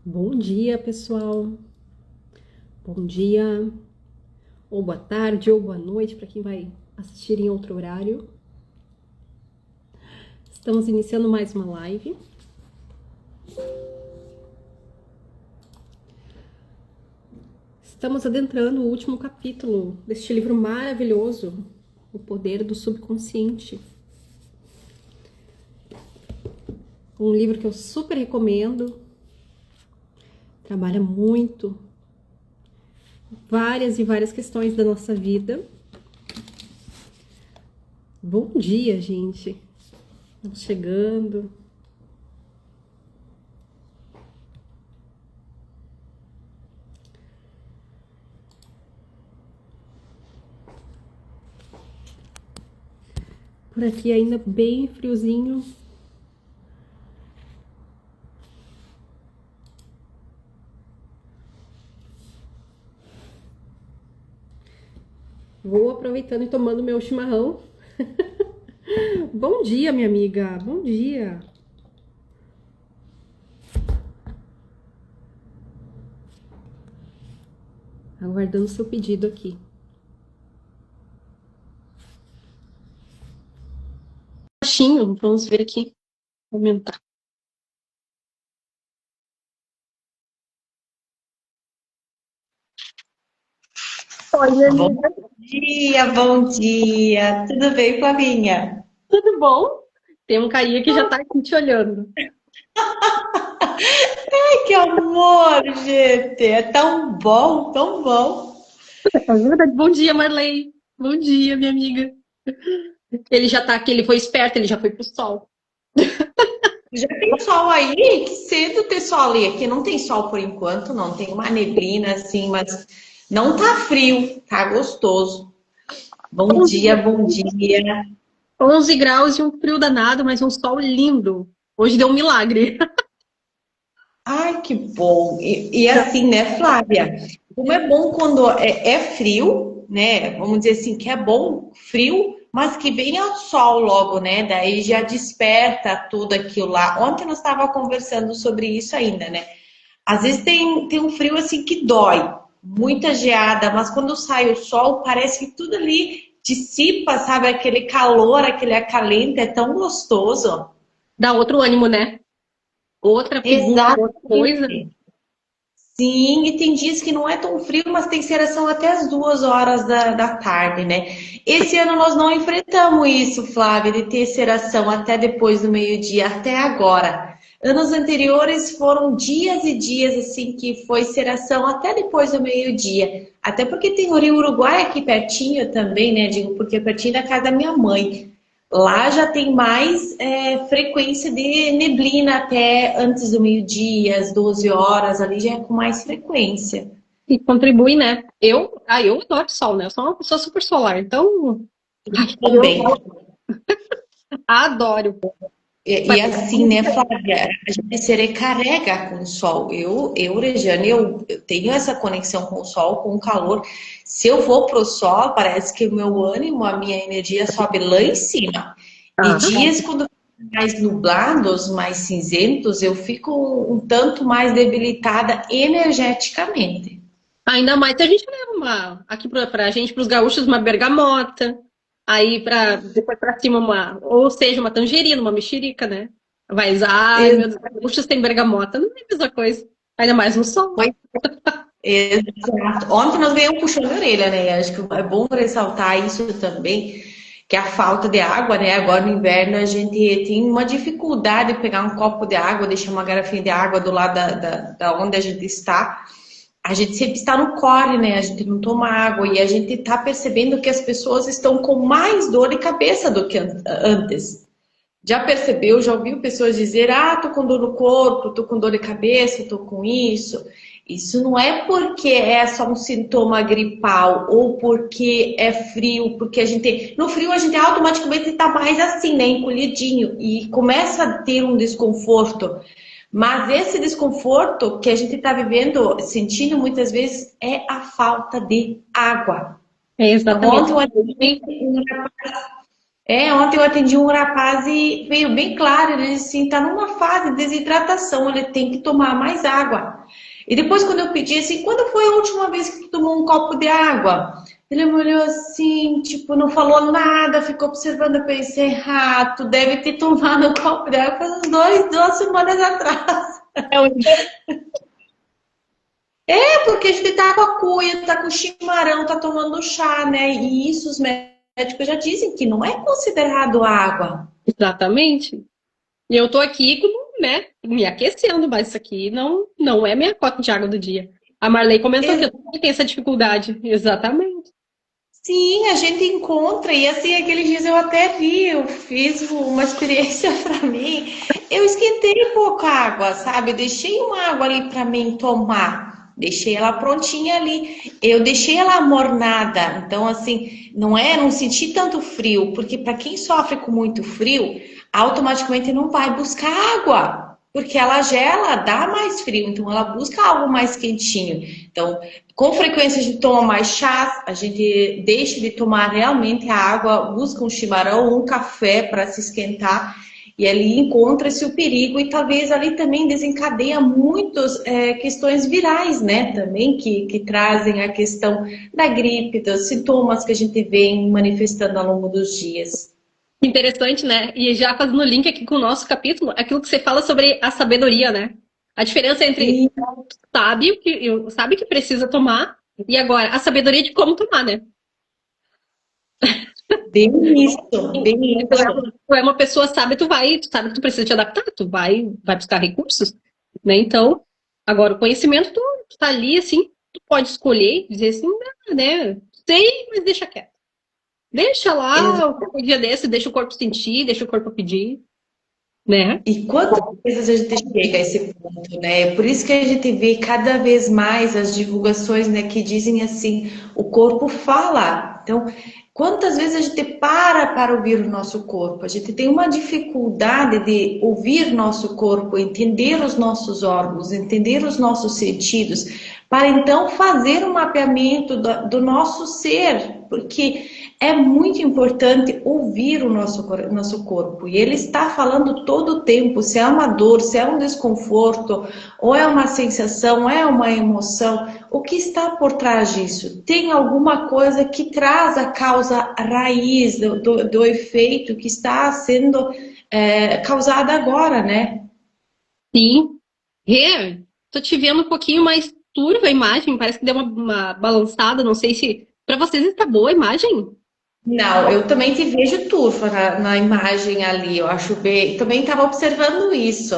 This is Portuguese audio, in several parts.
Bom dia, pessoal. Bom dia, ou boa tarde, ou boa noite para quem vai assistir em outro horário. Estamos iniciando mais uma live. Estamos adentrando o último capítulo deste livro maravilhoso, O Poder do Subconsciente. Um livro que eu super recomendo. Trabalha muito várias e várias questões da nossa vida. Bom dia, gente. Estamos chegando. Por aqui ainda bem friozinho. Vou aproveitando e tomando meu chimarrão. Bom dia, minha amiga. Bom dia. Aguardando seu pedido aqui. Baixinho, vamos ver aqui. Aumentar. Oi, minha Bom amiga. dia, bom dia. Tudo bem, Flavinha? Tudo bom? Tem um carinha que já tá aqui te olhando. Ai, que amor, gente. É tão bom, tão bom. É verdade. Bom dia, Marley. Bom dia, minha amiga. Ele já tá aqui, ele foi esperto, ele já foi pro sol. Já tem sol aí? Que cedo ter sol ali. Aqui não tem sol por enquanto, não. Tem uma neblina assim, mas não tá frio, tá gostoso. Bom 11 dia, graus, bom dia. 11 graus e um frio danado, mas um sol lindo. Hoje deu um milagre. Ai, que bom. E assim, né, Flávia? Como é bom quando é frio, né? Vamos dizer assim, que é bom frio, mas que venha o sol logo, né? Daí já desperta tudo aquilo lá. Ontem nós estávamos conversando sobre isso ainda, né? Às vezes tem um frio assim que dói, muita geada, mas quando sai o sol, parece que tudo ali dissipa, sabe? Aquele calor, aquele acalento, é tão gostoso. Dá outro ânimo, né? Outra figura, outra coisa. Exatamente. Sim, e tem dias que não é tão frio, mas tem seração até as 2 horas da tarde, né? Esse ano nós não enfrentamos isso, Flávia, de ter seração até depois do meio-dia, até agora. Anos anteriores foram dias e dias assim que foi seração até depois do meio-dia. Até porque tem o Rio Uruguai aqui pertinho também, né? Digo, porque é pertinho da casa da minha mãe. Lá já tem mais frequência de neblina até antes do meio-dia, às 12 horas, ali já é com mais frequência. E contribui, né? Eu adoro sol, né? Eu sou uma pessoa super solar, então, ai, eu Também. adoro. E assim, né, Flávia, a gente se carrega com o sol. Rejane, eu tenho essa conexão com o sol, com o calor. Se eu vou pro sol, parece que o meu ânimo, a minha energia sobe lá em cima. E Ah, dias quando ficam mais nublados, mais cinzentos, eu fico um tanto mais debilitada energeticamente. ainda mais se a gente leva aqui pra gente, pros gaúchos, uma bergamota, aí depois pra cima ou seja, uma tangerina, uma mexerica, né? Mas, ai, meu Deus, gaúchos tem bergamota, não é a mesma coisa. Ainda mais no sol. Pois exato. Ontem nós ganhamos um puxão de orelha, né? Acho que é bom ressaltar isso também, que a falta de água, né? Agora no inverno a gente tem uma dificuldade de pegar um copo de água, deixar uma garrafinha de água do lado da onde a gente está. A gente sempre está no corre, né? A gente não toma água e a gente está percebendo que as pessoas estão com mais dor de cabeça do que antes. Já percebeu, já ouviu pessoas dizer, ah, tô com dor no corpo, tô com dor de cabeça, tô com isso. Isso não é porque é só um sintoma gripal ou porque é frio, porque a gente, no frio a gente automaticamente está mais assim, né, encolhidinho e começa a ter um desconforto. Mas esse desconforto que a gente está vivendo, sentindo muitas vezes, é a falta de água. É exatamente. Ontem eu atendi um Ontem eu atendi um rapaz e veio bem claro, ele disse assim, tá numa fase de desidratação, ele tem que tomar mais água. E depois quando eu pedi assim, quando foi a última vez que tu tomou um copo de água? Ele me olhou assim, tipo, não falou nada, ficou observando, eu pensei, tu deve ter tomado um copo de água faz uns 2 semanas atrás. É o Porque a gente tá com a cuia, tá com chimarrão, tá tomando chá, né? E isso os médicos já dizem que não é considerado água. Exatamente. E eu tô aqui, né, me aquecendo, mas isso aqui não é minha cota de água do dia. A Marley comentou que eu também tenho essa dificuldade. Exatamente. Sim, a gente encontra, e assim, aqueles dias eu até vi, eu fiz uma experiência para mim. Eu esquentei pouca água, sabe? Eu deixei uma água ali para mim tomar, deixei ela prontinha ali. Eu deixei ela mornada, então assim, não senti tanto frio, porque para quem sofre com muito frio, automaticamente não vai buscar água, porque ela gela, dá mais frio, então ela busca algo mais quentinho. Então, com frequência a gente toma mais chás, a gente deixa de tomar realmente a água, busca um chimarrão, um café para se esquentar e ali encontra-se o perigo e talvez ali também desencadeia muitas questões virais, né? Também que trazem a questão da gripe, dos sintomas que a gente vem manifestando ao longo dos dias. Interessante, né? E já fazendo link aqui com o nosso capítulo, aquilo que você fala sobre a sabedoria, né? A diferença entre E sabe que precisa tomar e agora a sabedoria de como tomar, né? bem isso, bem isso. Tu é uma pessoa sábia, tu sabe que tu precisa te adaptar, vai buscar recursos, né? Então, agora o conhecimento, tu tá ali, assim, tu pode escolher e dizer assim, né? Sei, mas deixa quieto. Deixa lá, o dia desse, deixa o corpo sentir, deixa o corpo pedir, né? E quantas vezes a gente chega a esse ponto, né? Por isso que a gente vê cada vez mais as divulgações, né, que dizem assim, o corpo fala. Então, quantas vezes a gente para ouvir o nosso corpo? A gente tem uma dificuldade de ouvir nosso corpo, entender os nossos órgãos, entender os nossos sentidos, para então fazer um mapeamento do nosso ser, porque é muito importante ouvir o nosso corpo. E ele está falando todo o tempo, se é uma dor, se é um desconforto, ou é uma sensação, é uma emoção. O que está por trás disso? Tem alguma coisa que traz a causa raiz do efeito que está sendo causada agora, né? Sim. Rê, tô te vendo um pouquinho mais turva a imagem, parece que deu uma balançada, não sei se... Pra vocês está boa a imagem? Não, eu também te vejo turva na imagem ali, eu acho bem. Também estava observando isso.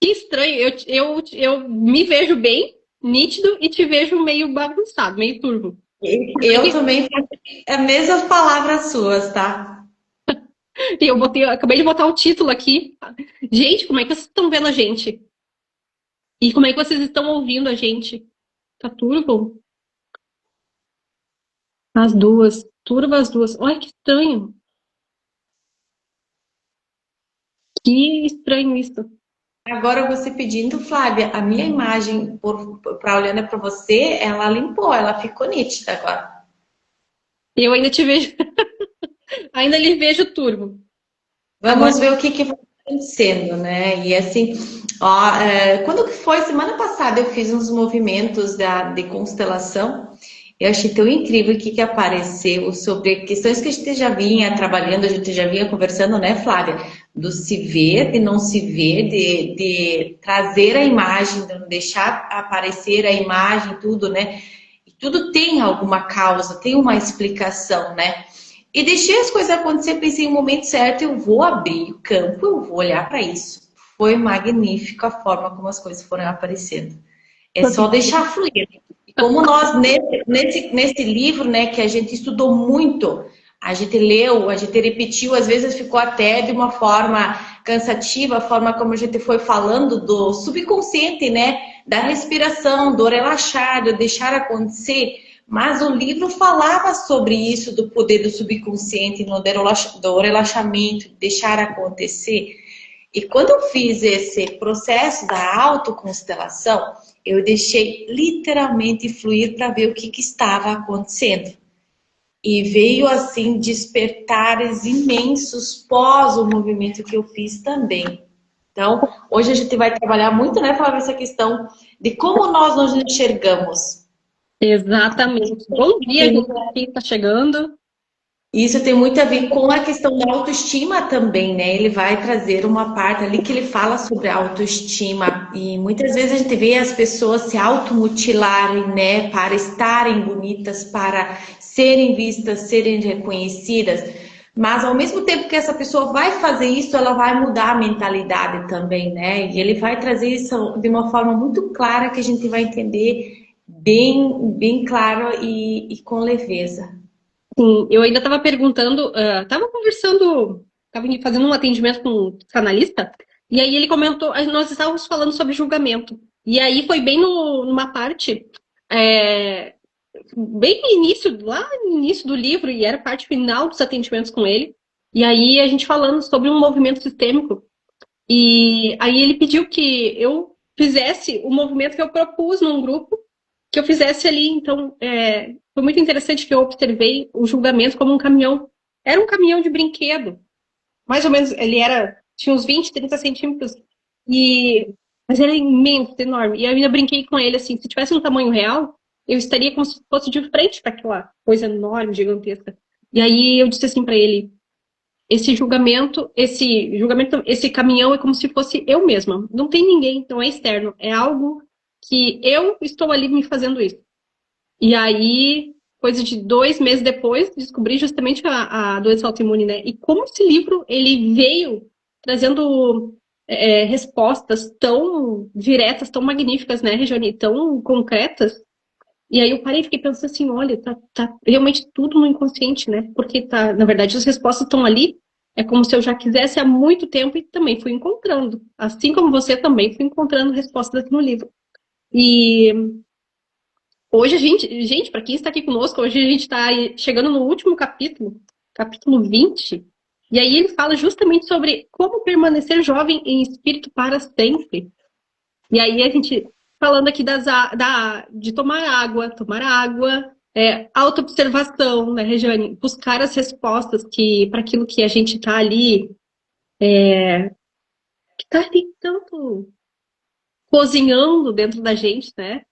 Que estranho, eu me vejo bem nítido e te vejo meio bagunçado, meio turvo. Eu também faço as mesmas palavras suas, tá? E eu acabei de botar o título aqui. Gente, como é que vocês estão vendo a gente? E como é que vocês estão ouvindo a gente? Tá turvo? As duas. Turva as duas. Olha que estranho. Que estranho isso. Agora você pedindo, Flávia, a minha imagem para olhando para você, ela limpou, ela ficou nítida agora. Eu ainda te vejo, ainda lhe vejo turvo. Agora, Vamos ver o que vai acontecendo, né? E assim, ó, quando que foi? Semana passada eu fiz uns movimentos de constelação. Eu achei tão incrível o que apareceu sobre questões que a gente já vinha trabalhando, a gente já vinha conversando, né, Flávia? Do se ver, de não se ver, de trazer a imagem, de não deixar aparecer a imagem, tudo, né? E tudo tem alguma causa, tem uma explicação, né? E deixei as coisas acontecer, pensei no momento certo, eu vou abrir o campo, eu vou olhar para isso. Foi magnífica a forma como as coisas foram aparecendo. É só deixar fluir. E como nós, nesse livro, né, que a gente estudou muito, a gente leu, a gente repetiu, às vezes ficou até de uma forma cansativa, a forma como a gente foi falando do subconsciente, né, da respiração, do relaxar, do deixar acontecer. Mas o livro falava sobre isso, do poder do subconsciente, do relaxamento, deixar acontecer. E quando eu fiz esse processo da autoconstelação, eu deixei literalmente fluir para ver o que estava acontecendo. e veio assim despertares imensos pós o movimento que eu fiz também. Então, hoje a gente vai trabalhar muito, né, Flávia, essa questão de como nós nos enxergamos. Exatamente. Bom dia, gente, quem está chegando. Isso tem muito a ver com a questão da autoestima também, né? Ele vai trazer uma parte ali que ele fala sobre a autoestima e muitas vezes a gente vê as pessoas se automutilarem, né? Para estarem bonitas, para serem vistas, serem reconhecidas. Mas ao mesmo tempo que essa pessoa vai fazer isso, ela vai mudar a mentalidade também, né? E ele vai trazer isso de uma forma muito clara que a gente vai entender bem claro e com leveza. Sim, eu ainda estava perguntando, estava conversando, estava fazendo um atendimento com um psicanalista, e aí ele comentou, nós estávamos falando sobre julgamento. E aí foi bem numa parte, é, bem no início, lá no início do livro, e era a parte final dos atendimentos com ele. E aí a gente falando sobre um movimento sistêmico. E aí ele pediu que eu fizesse o movimento que eu propus num grupo, que eu fizesse ali. Então, foi muito interessante que eu observei o julgamento como um caminhão. Era um caminhão de brinquedo. Mais ou menos, ele tinha uns 20, 30 centímetros. Mas era imenso, enorme. E eu ainda brinquei com ele assim, se tivesse um tamanho real, eu estaria como se fosse de frente para aquela coisa enorme, gigantesca. E aí eu disse assim para ele, esse caminhão é como se fosse eu mesma. Não tem ninguém, não é externo. É algo que eu estou ali me fazendo isso. E aí, coisa de 2 meses depois, descobri justamente a doença autoimune, né? E como esse livro, ele veio trazendo respostas tão diretas, tão magníficas, né, Regiane? Tão concretas. E aí eu parei e fiquei pensando assim, olha, tá realmente tudo no inconsciente, né? Porque na verdade as respostas estão ali, é como se eu já quisesse há muito tempo e também fui encontrando. Assim como você também fui encontrando respostas aqui no livro. E hoje gente, para quem está aqui conosco, hoje a gente está chegando no último capítulo, capítulo 20, e aí ele fala justamente sobre como permanecer jovem em espírito para sempre. E aí a gente falando aqui de tomar água, autoobservação, né, Regiane? Buscar as respostas para aquilo que a gente está ali, que está ali tanto cozinhando dentro da gente, né?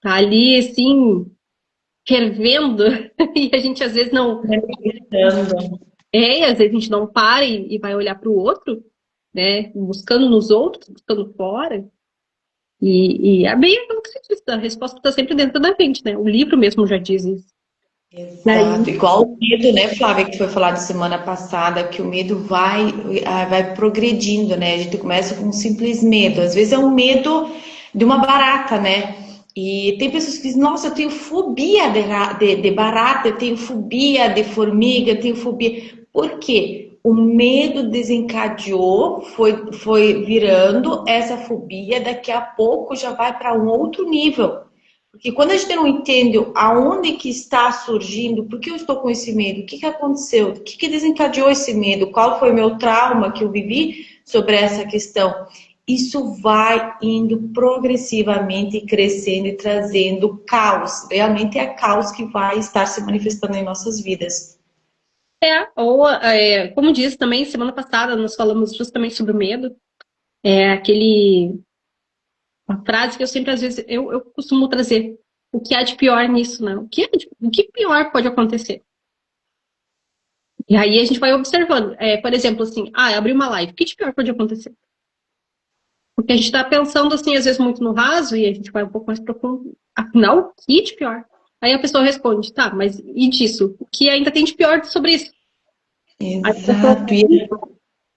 Tá ali, assim, fervendo, e a gente às vezes não. Às vezes a gente não para e vai olhar para o outro, né? Buscando nos outros, buscando fora. E é bem aquilo que você disse, a resposta está sempre dentro da gente, né? O livro mesmo já diz isso. Exato, igual o medo, né, Flávia, que foi falado semana passada, que o medo vai progredindo, né? A gente começa com um simples medo. Às vezes é um medo de uma barata, né? E tem pessoas que dizem, nossa, eu tenho fobia de barata, eu tenho fobia de formiga, eu tenho fobia. Por quê? O medo desencadeou, foi virando essa fobia, daqui a pouco já vai para um outro nível. Porque quando a gente não entende aonde que está surgindo, por que eu estou com esse medo, o que que aconteceu, o que que desencadeou esse medo, qual foi o meu trauma que eu vivi sobre essa questão, isso vai indo progressivamente crescendo e trazendo caos. Realmente é caos que vai estar se manifestando em nossas vidas. Como disse também, semana passada nós falamos justamente sobre o medo. Uma frase que eu sempre, às vezes, eu costumo trazer. O que há de pior nisso, né? O que pior pode acontecer? E aí a gente vai observando. Por exemplo, assim, abrir uma live. O que de pior pode acontecer? Porque a gente está pensando, assim, às vezes muito no raso e a gente vai um pouco mais profundo. Afinal, o que de pior? Aí a pessoa responde, tá, mas e disso? O que ainda tem de pior sobre isso? Exato.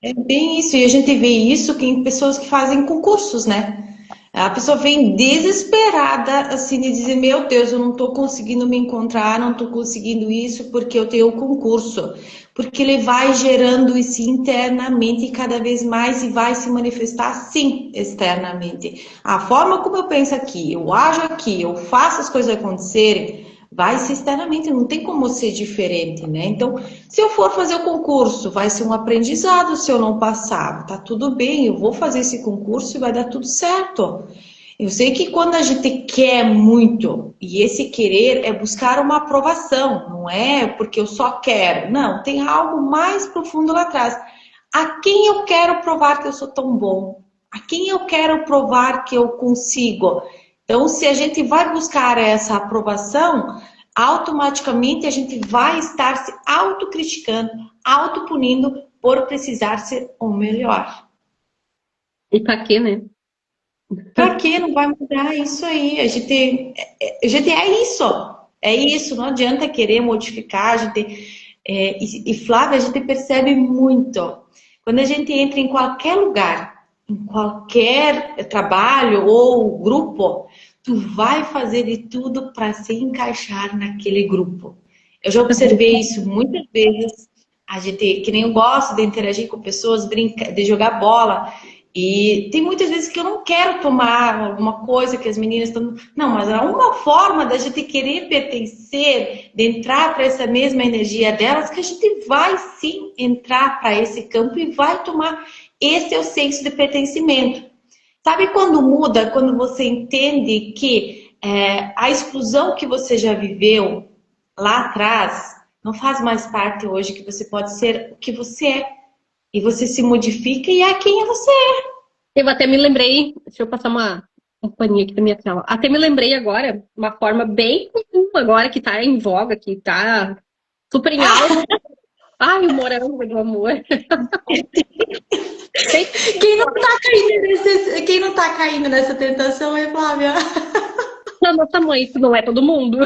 É bem isso. E a gente vê isso em pessoas que fazem concursos, né? A pessoa vem desesperada, assim, de dizer, meu Deus, eu não estou conseguindo me encontrar, não estou conseguindo isso porque eu tenho o concurso. Porque ele vai gerando isso internamente cada vez mais e vai se manifestar sim externamente. A forma como eu penso aqui, eu ajo aqui, eu faço as coisas acontecerem, vai ser externamente, não tem como ser diferente, né? Então, se eu for fazer o concurso, vai ser um aprendizado se eu não passar. Tá tudo bem, eu vou fazer esse concurso e vai dar tudo certo. Eu sei que quando a gente quer muito, e esse querer é buscar uma aprovação, não é porque eu só quero. Não, tem algo mais profundo lá atrás. A quem eu quero provar que eu sou tão bom? A quem eu quero provar que eu consigo? Então, se a gente vai buscar essa aprovação, automaticamente a gente vai estar se autocriticando, autopunindo por precisar ser o melhor. E pra quê, né? Pra quê? Não vai mudar isso aí. A gente é isso. É isso. Não adianta querer modificar. E Flávia, a gente percebe muito. Quando a gente entra em qualquer lugar, em qualquer trabalho ou grupo, tu vai fazer de tudo para se encaixar naquele grupo. Eu já observei isso muitas vezes. A gente, que nem eu gosto de interagir com pessoas, brincar, de jogar bola. E tem muitas vezes que eu não quero tomar alguma coisa que as meninas estão. Não, mas é uma forma da gente querer pertencer, de entrar para essa mesma energia delas, que a gente vai sim entrar para esse campo e vai tomar. Esse é o senso de pertencimento. Sabe quando muda? Quando você entende que a exclusão que você já viveu lá atrás não faz mais parte hoje, que você pode ser o que você é. E você se modifica e é quem você é. Eu até me lembrei, deixa eu passar um paninho aqui na minha tela. Até me lembrei agora, uma forma bem comum agora, que tá em voga, que tá super em alta. Ai, o morango do amor. Quem não tá caindo nessa tentação é Flávia. Da nossa mãe, isso não é todo mundo.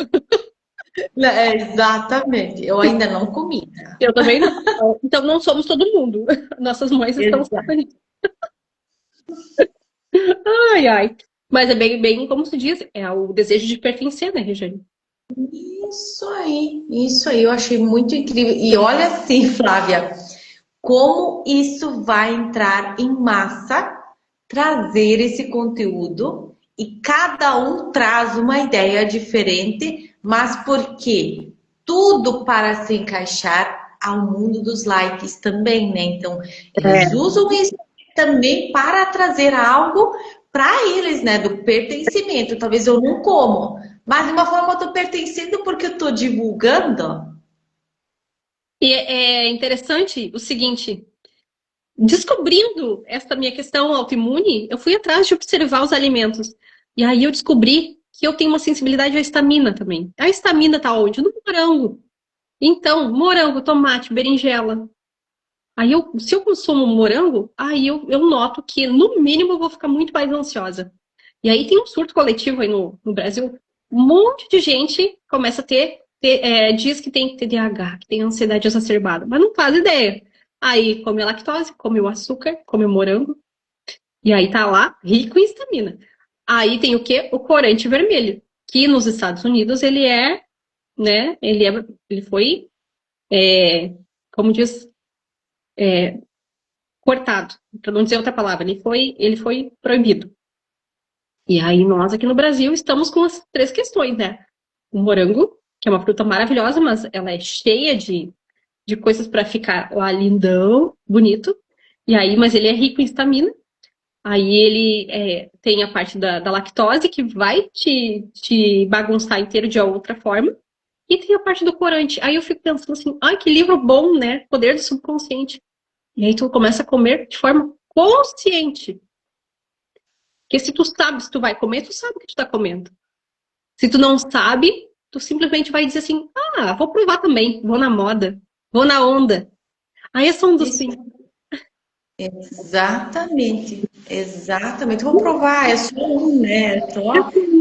É, exatamente. Eu ainda não comi. Eu também não. Então não somos todo mundo. Nossas mães estão Exato. certas. Ai, ai. Mas é bem, bem, como se diz, é o desejo de pertencer, né, Regiane? Isso aí, eu achei muito incrível. E olha assim, Flávia, como isso vai entrar em massa, trazer esse conteúdo e cada um traz uma ideia diferente, mas por quê? Tudo para se encaixar ao mundo dos likes também, né? Então, eles usam isso também para trazer algo para eles, né? Do pertencimento. Talvez eu não como, mas de uma forma eu tô pertencendo porque eu tô divulgando. E é interessante o seguinte, descobrindo essa minha questão autoimune, eu fui atrás de observar os alimentos. E aí eu descobri que eu tenho uma sensibilidade à histamina também. A histamina tá onde? No morango. Então, morango, tomate, berinjela. Aí se eu consumo morango, aí eu noto que, no mínimo, eu vou ficar muito mais ansiosa. E aí tem um surto coletivo aí no Brasil. Um monte de gente começa a diz que tem TDAH, que tem ansiedade exacerbada, mas não faz ideia. Aí come a lactose, come o açúcar, come o morango, e aí tá lá, rico em histamina. Aí tem o quê? O corante vermelho, que nos Estados Unidos ele é, né, ele foi, como diz, cortado, para não dizer outra palavra, ele foi proibido. E aí nós aqui no Brasil estamos com as três questões, né? O morango, que é uma fruta maravilhosa, mas ela é cheia de coisas para ficar lá lindão, bonito. E aí, mas ele é rico em histamina. Aí ele tem a parte da lactose, que vai te bagunçar inteiro de outra forma. E tem a parte do corante. Aí eu fico pensando assim, ai, que livro bom, né? Poder do subconsciente. E aí tu começa a comer de forma consciente. Porque se tu sabe se tu vai comer, tu sabe o que tu tá comendo. Se tu não sabe, tu simplesmente vai dizer assim, ah, vou provar também, vou na moda, vou na onda. Aí essa onda Isso. assim, Exatamente, exatamente. Vou provar, é só um, né? É só...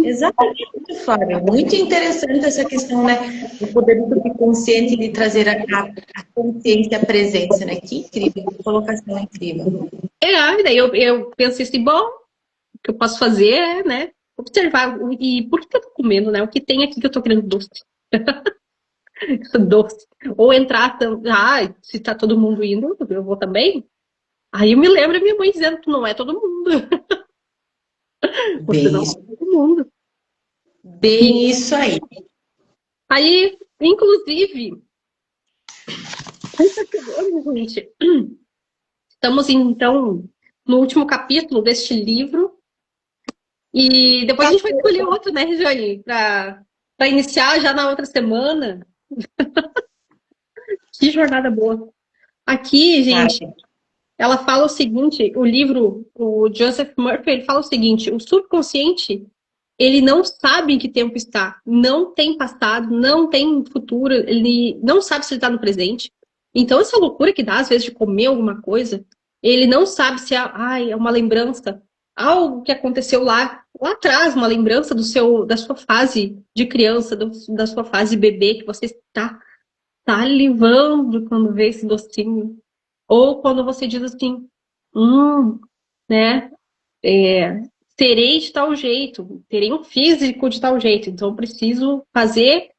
Exatamente, Flávia. Muito interessante essa questão, né? Do poder do subconsciente de trazer a consciência, a presença, né? Que incrível, que colocação incrível. daí eu penso assim, bom, o que eu posso fazer é, né, observar, e por que eu tô comendo, né? O que tem aqui que eu tô querendo doce? Doce. Ou entrar, se tá todo mundo indo, eu vou também. Aí eu me lembro minha mãe dizendo que não é todo mundo. Você Bem não isso, é todo mundo. E bem isso aí. aí, inclusive, gente, estamos então no último capítulo deste livro E depois a gente vai escolher outro, né, Regiane? Para iniciar já na outra semana. Que jornada boa. Aqui, Cara, gente, ela fala o seguinte, o livro, o Joseph Murphy, ele fala o seguinte, o subconsciente, ele não sabe em que tempo está, não tem passado, não tem futuro, ele não sabe se ele está no presente. Então, essa loucura que dá, às vezes, de comer alguma coisa, ele não sabe se é uma lembrança, algo que aconteceu lá atrás, uma lembrança da sua fase de criança, da sua fase bebê, que você está salivando quando vê esse docinho. Ou quando você diz assim, né? é, Serei de tal jeito, terei um físico de tal jeito, então preciso fazer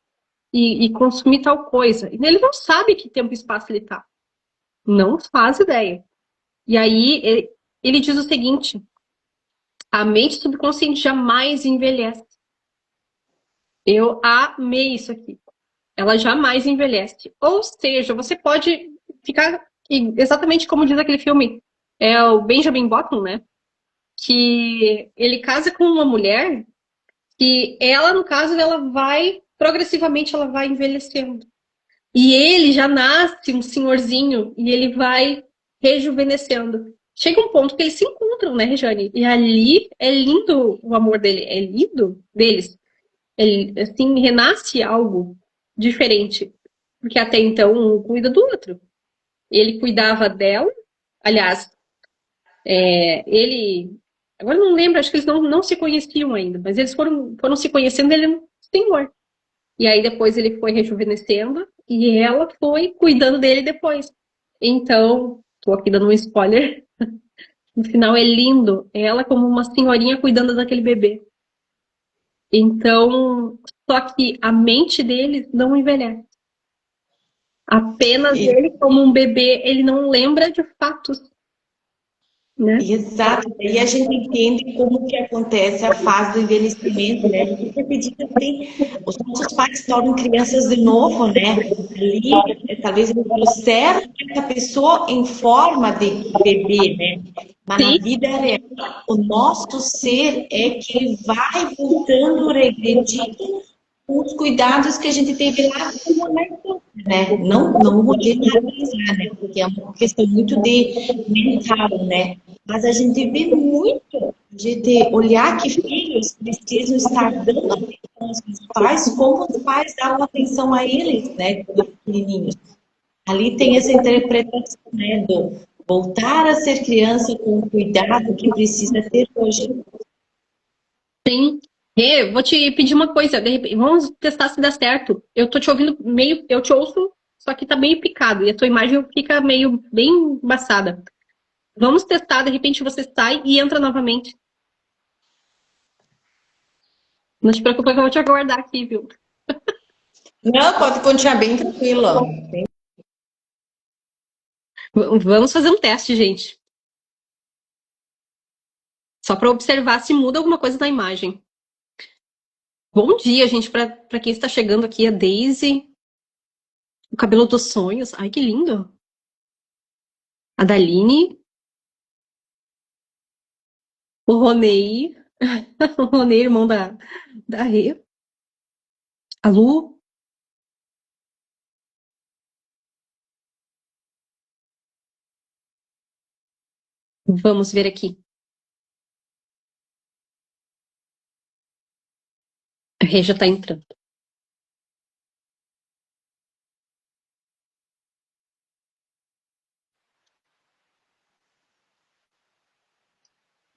e consumir tal coisa. E ele não sabe que tempo e espaço ele tá. Não faz ideia. E aí ele diz o seguinte: a mente subconsciente jamais envelhece. Eu amei isso aqui. Ela jamais envelhece. Ou seja, você pode ficar exatamente como diz aquele filme, é o Benjamin Button, né? Que ele casa com uma mulher que ela, no caso, ela vai progressivamente ela vai envelhecendo. E ele já nasce um senhorzinho e ele vai rejuvenescendo. Chega um ponto que eles se encontram, né, Rejane? E ali é lindo o amor dele, é lindo deles. Ele, assim, renasce algo diferente. Porque até então um cuida do outro. Ele cuidava dela, aliás, ele. Agora eu não lembro, acho que eles não se conheciam ainda, mas eles foram se conhecendo, ele era um senhor. E aí depois ele foi rejuvenescendo e ela foi cuidando dele depois. Então, tô aqui dando um spoiler. No final é lindo, ela como uma senhorinha cuidando daquele bebê. Então, só que a mente dele não envelhece. Apenas e- ele, como um bebê, ele não lembra de fatos, né? exato. E a gente entende como que acontece a fase do envelhecimento, né? A gente acredita assim, os nossos pais se tornam crianças de novo, né? Ali, talvez eles trouxeram essa pessoa em forma de bebê, né? Mas na Sim, vida real, o nosso ser é que vai voltando, regredindo os cuidados que a gente teve lá na infância, né? Não vou generalizar, né? Porque é uma questão muito de mental, né? Mas a gente vê muito de olhar que filhos precisam estar dando atenção aos seus pais, como os pais davam atenção a eles, né? Quando pequenininhos. Ali tem essa interpretação, né? Do voltar a ser criança com o cuidado que precisa ter hoje. sim. Vou te pedir uma coisa, vamos testar se dá certo. Eu tô te ouvindo meio, eu te ouço, só que tá meio picado e a tua imagem fica meio bem embaçada. Vamos testar, de repente você sai e entra novamente. Não te preocupa que eu vou te aguardar aqui, viu? Não, pode continuar bem tranquilo. Vamos fazer um teste, gente. Só para observar se muda alguma coisa na imagem. Bom dia, gente, para quem está chegando aqui, a Daisy, o cabelo dos sonhos. Ai, que lindo. A Daline, o Ronei, o Ronei, irmão da Rê. A Lu, vamos ver aqui. A Rê já está entrando.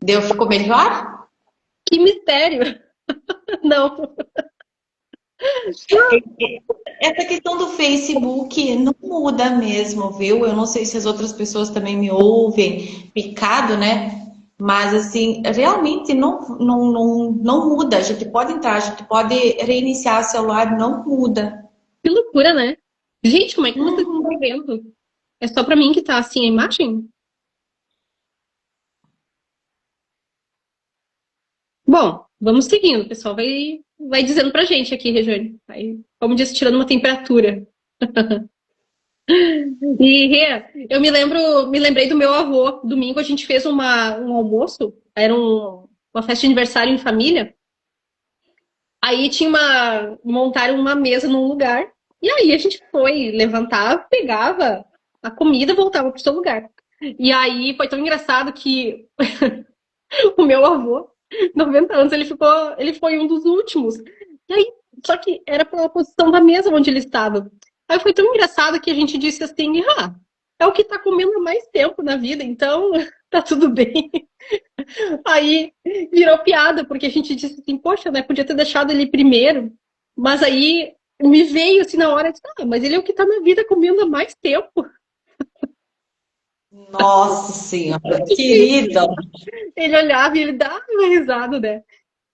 Deu, ficou melhor? Que mistério! Não. Essa questão do Facebook não muda mesmo, viu? Eu não sei se as outras pessoas também me ouvem picado, né? Mas, assim, realmente não muda. A gente pode entrar, a gente pode reiniciar o celular, não muda. Que loucura, né? Gente, como é que vocês estão vendo? É só para mim que tá assim a imagem? Bom, vamos seguindo. O pessoal vai dizendo pra gente aqui, Rejane. Aí, como disse, tirando uma temperatura. E, Rê, me lembrei do meu avô. Domingo a gente fez um almoço. Era uma festa de aniversário em família. Aí montaram uma mesa num lugar. E aí a gente foi, levantava, pegava a comida e voltava pro seu lugar. E aí foi tão engraçado que o meu avô, 90 anos, ele foi um dos últimos. E aí, só que era pela posição da mesa onde ele estava. Aí foi tão engraçado que a gente disse assim, é o que tá comendo há mais tempo na vida, então tá tudo bem. Aí virou piada, porque a gente disse assim, poxa, né, podia ter deixado ele primeiro. Mas aí me veio assim na hora, disse, mas ele é o que tá na vida comendo há mais tempo. Nossa Senhora, querida! Ele olhava e ele dava uma risada, né?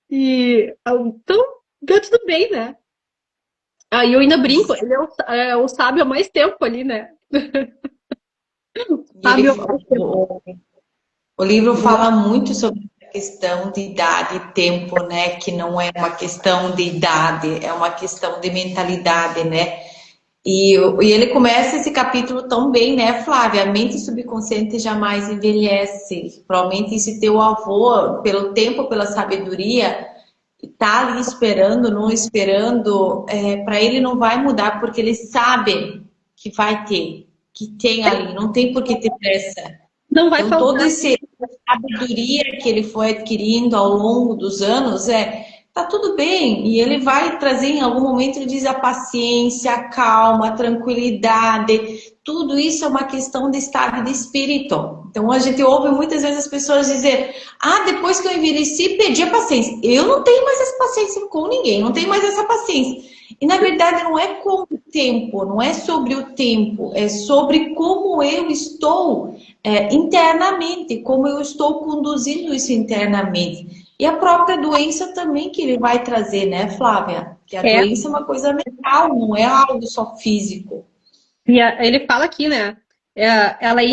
E então, tá tudo bem, né? Aí eu ainda brinco, ele é o sábio há mais tempo ali, né? E ele, Sábio há mais tempo. o livro fala muito sobre a questão de idade e tempo, né? Que não é uma questão de idade, é uma questão de mentalidade, né? E ele começa esse capítulo tão bem, né, Flávia? A mente subconsciente jamais envelhece. Provavelmente esse teu avô, pelo tempo, pela sabedoria, tá ali esperando, não esperando, para ele não vai mudar, porque ele sabe que vai ter, que tem ali, não tem por que ter pressa. Não vai Então, toda faltar. essa sabedoria que ele foi adquirindo ao longo dos anos, tá tudo bem. E ele vai trazer, em algum momento, ele diz a paciência, a calma, a tranquilidade. Tudo isso é uma questão de estado de espírito. Então, a gente ouve muitas vezes as pessoas dizer: depois que eu envelheci, perdi a paciência. Eu não tenho mais essa paciência com ninguém, não tenho mais essa paciência. E na verdade não é com o tempo, não é sobre o tempo, é sobre como eu estou internamente, como eu estou conduzindo isso internamente. E a própria doença também que ele vai trazer, né, Flávia? Que a É. doença é uma coisa mental, não é algo só físico. E ele fala aqui, né? Ela é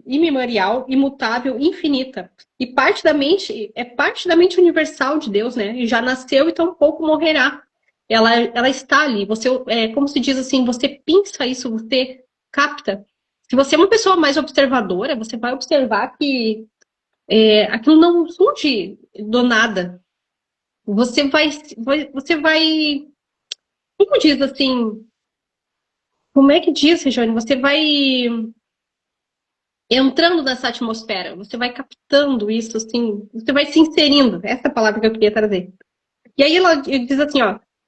imemorial, imutável, infinita. E parte da mente universal de Deus, né? E já nasceu e tão pouco morrerá. Ela está ali. Você, como se diz assim, você pinça isso, você capta. Se você é uma pessoa mais observadora, você vai observar que aquilo não surge do nada. Você vai, como diz assim, como é que diz, Regiane? Você vai entrando nessa atmosfera, você vai captando isso, assim, você vai se inserindo. Essa é a palavra que eu queria trazer. E aí ela diz assim,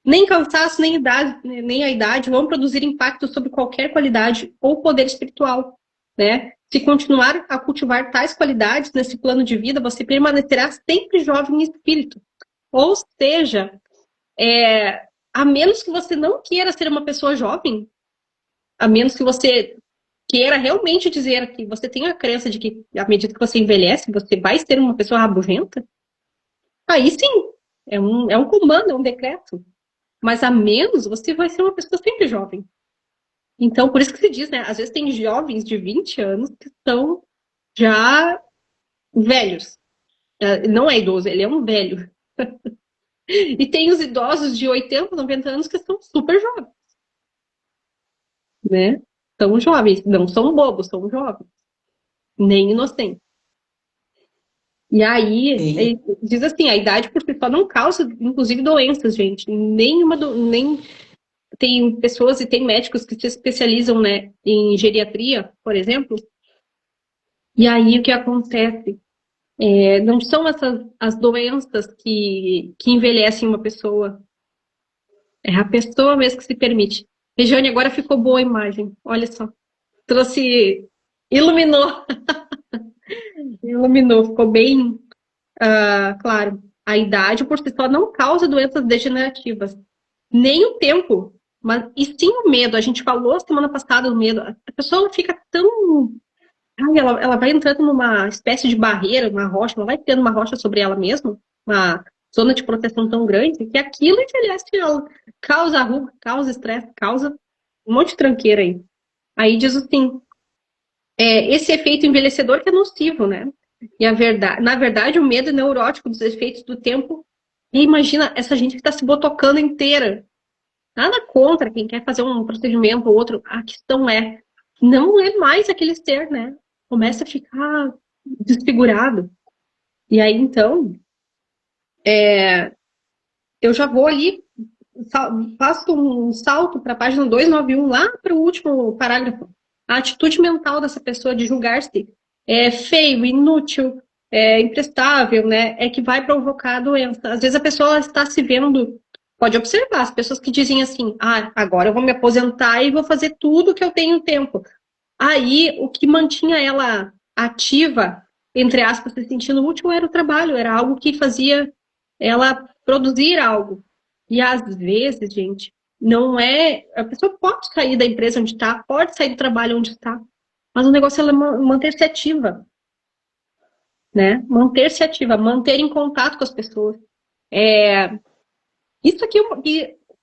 nem cansaço, nem a idade vão produzir impacto sobre qualquer qualidade ou poder espiritual, né? Se continuar a cultivar tais qualidades nesse plano de vida, você permanecerá sempre jovem em espírito. Ou seja, a menos que você não queira ser uma pessoa jovem, a menos que você queira realmente dizer que você tem a crença de que, à medida que você envelhece, você vai ser uma pessoa rabugenta, aí sim, é um comando, é um decreto. Mas a menos, você vai ser uma pessoa sempre jovem. Então, por isso que se diz, né? Às vezes tem jovens de 20 anos que são já velhos. Não é idoso, ele é um velho. E tem os idosos de 80, 90 anos que são super jovens, né? São jovens, não são bobos, são jovens, nem inocentes. E aí, Sim. diz assim, a idade por si só não causa, inclusive, doenças, gente. Nem tem pessoas e tem médicos que se especializam, né, em geriatria, por exemplo. E aí o que acontece? Não são essas as doenças que envelhecem uma pessoa. É a pessoa mesmo que se permite. Regiane, agora ficou boa a imagem. Olha só. Trouxe. Iluminou. Iluminou. Ficou bem claro. A idade por si só não causa doenças degenerativas. Nem o tempo. Mas, e sim o medo. A gente falou semana passada do medo. A pessoa fica tão. Ai, ela vai entrando numa espécie de barreira, uma rocha, ela vai tendo uma rocha sobre ela mesma, uma zona de proteção tão grande, que aquilo envelhece ela. Causa ruga, causa estresse, causa um monte de tranqueira aí. Aí diz assim, esse efeito envelhecedor que é nocivo, né? E na verdade, o medo é neurótico dos efeitos do tempo. E imagina essa gente que está se botocando inteira. Nada contra quem quer fazer um procedimento ou outro. A questão não é mais aquele ser, né? Começa a ficar desfigurado. E aí, então, eu já vou ali, faço um salto para a página 291, lá para o último parágrafo. A atitude mental dessa pessoa de julgar-se é feio, inútil, imprestável, né? É que vai provocar a doença. Às vezes a pessoa está se vendo. Pode observar, as pessoas que dizem assim: ah, agora eu vou me aposentar e vou fazer tudo que eu tenho tempo. Aí, o que mantinha ela ativa, entre aspas, se sentindo útil, era o trabalho, era algo que fazia ela produzir algo. E às vezes, gente, não é. A pessoa pode sair da empresa onde está, pode sair do trabalho onde está, mas o negócio é ela manter-se ativa, né? Manter-se ativa, manter em contato com as pessoas. É, isso aqui,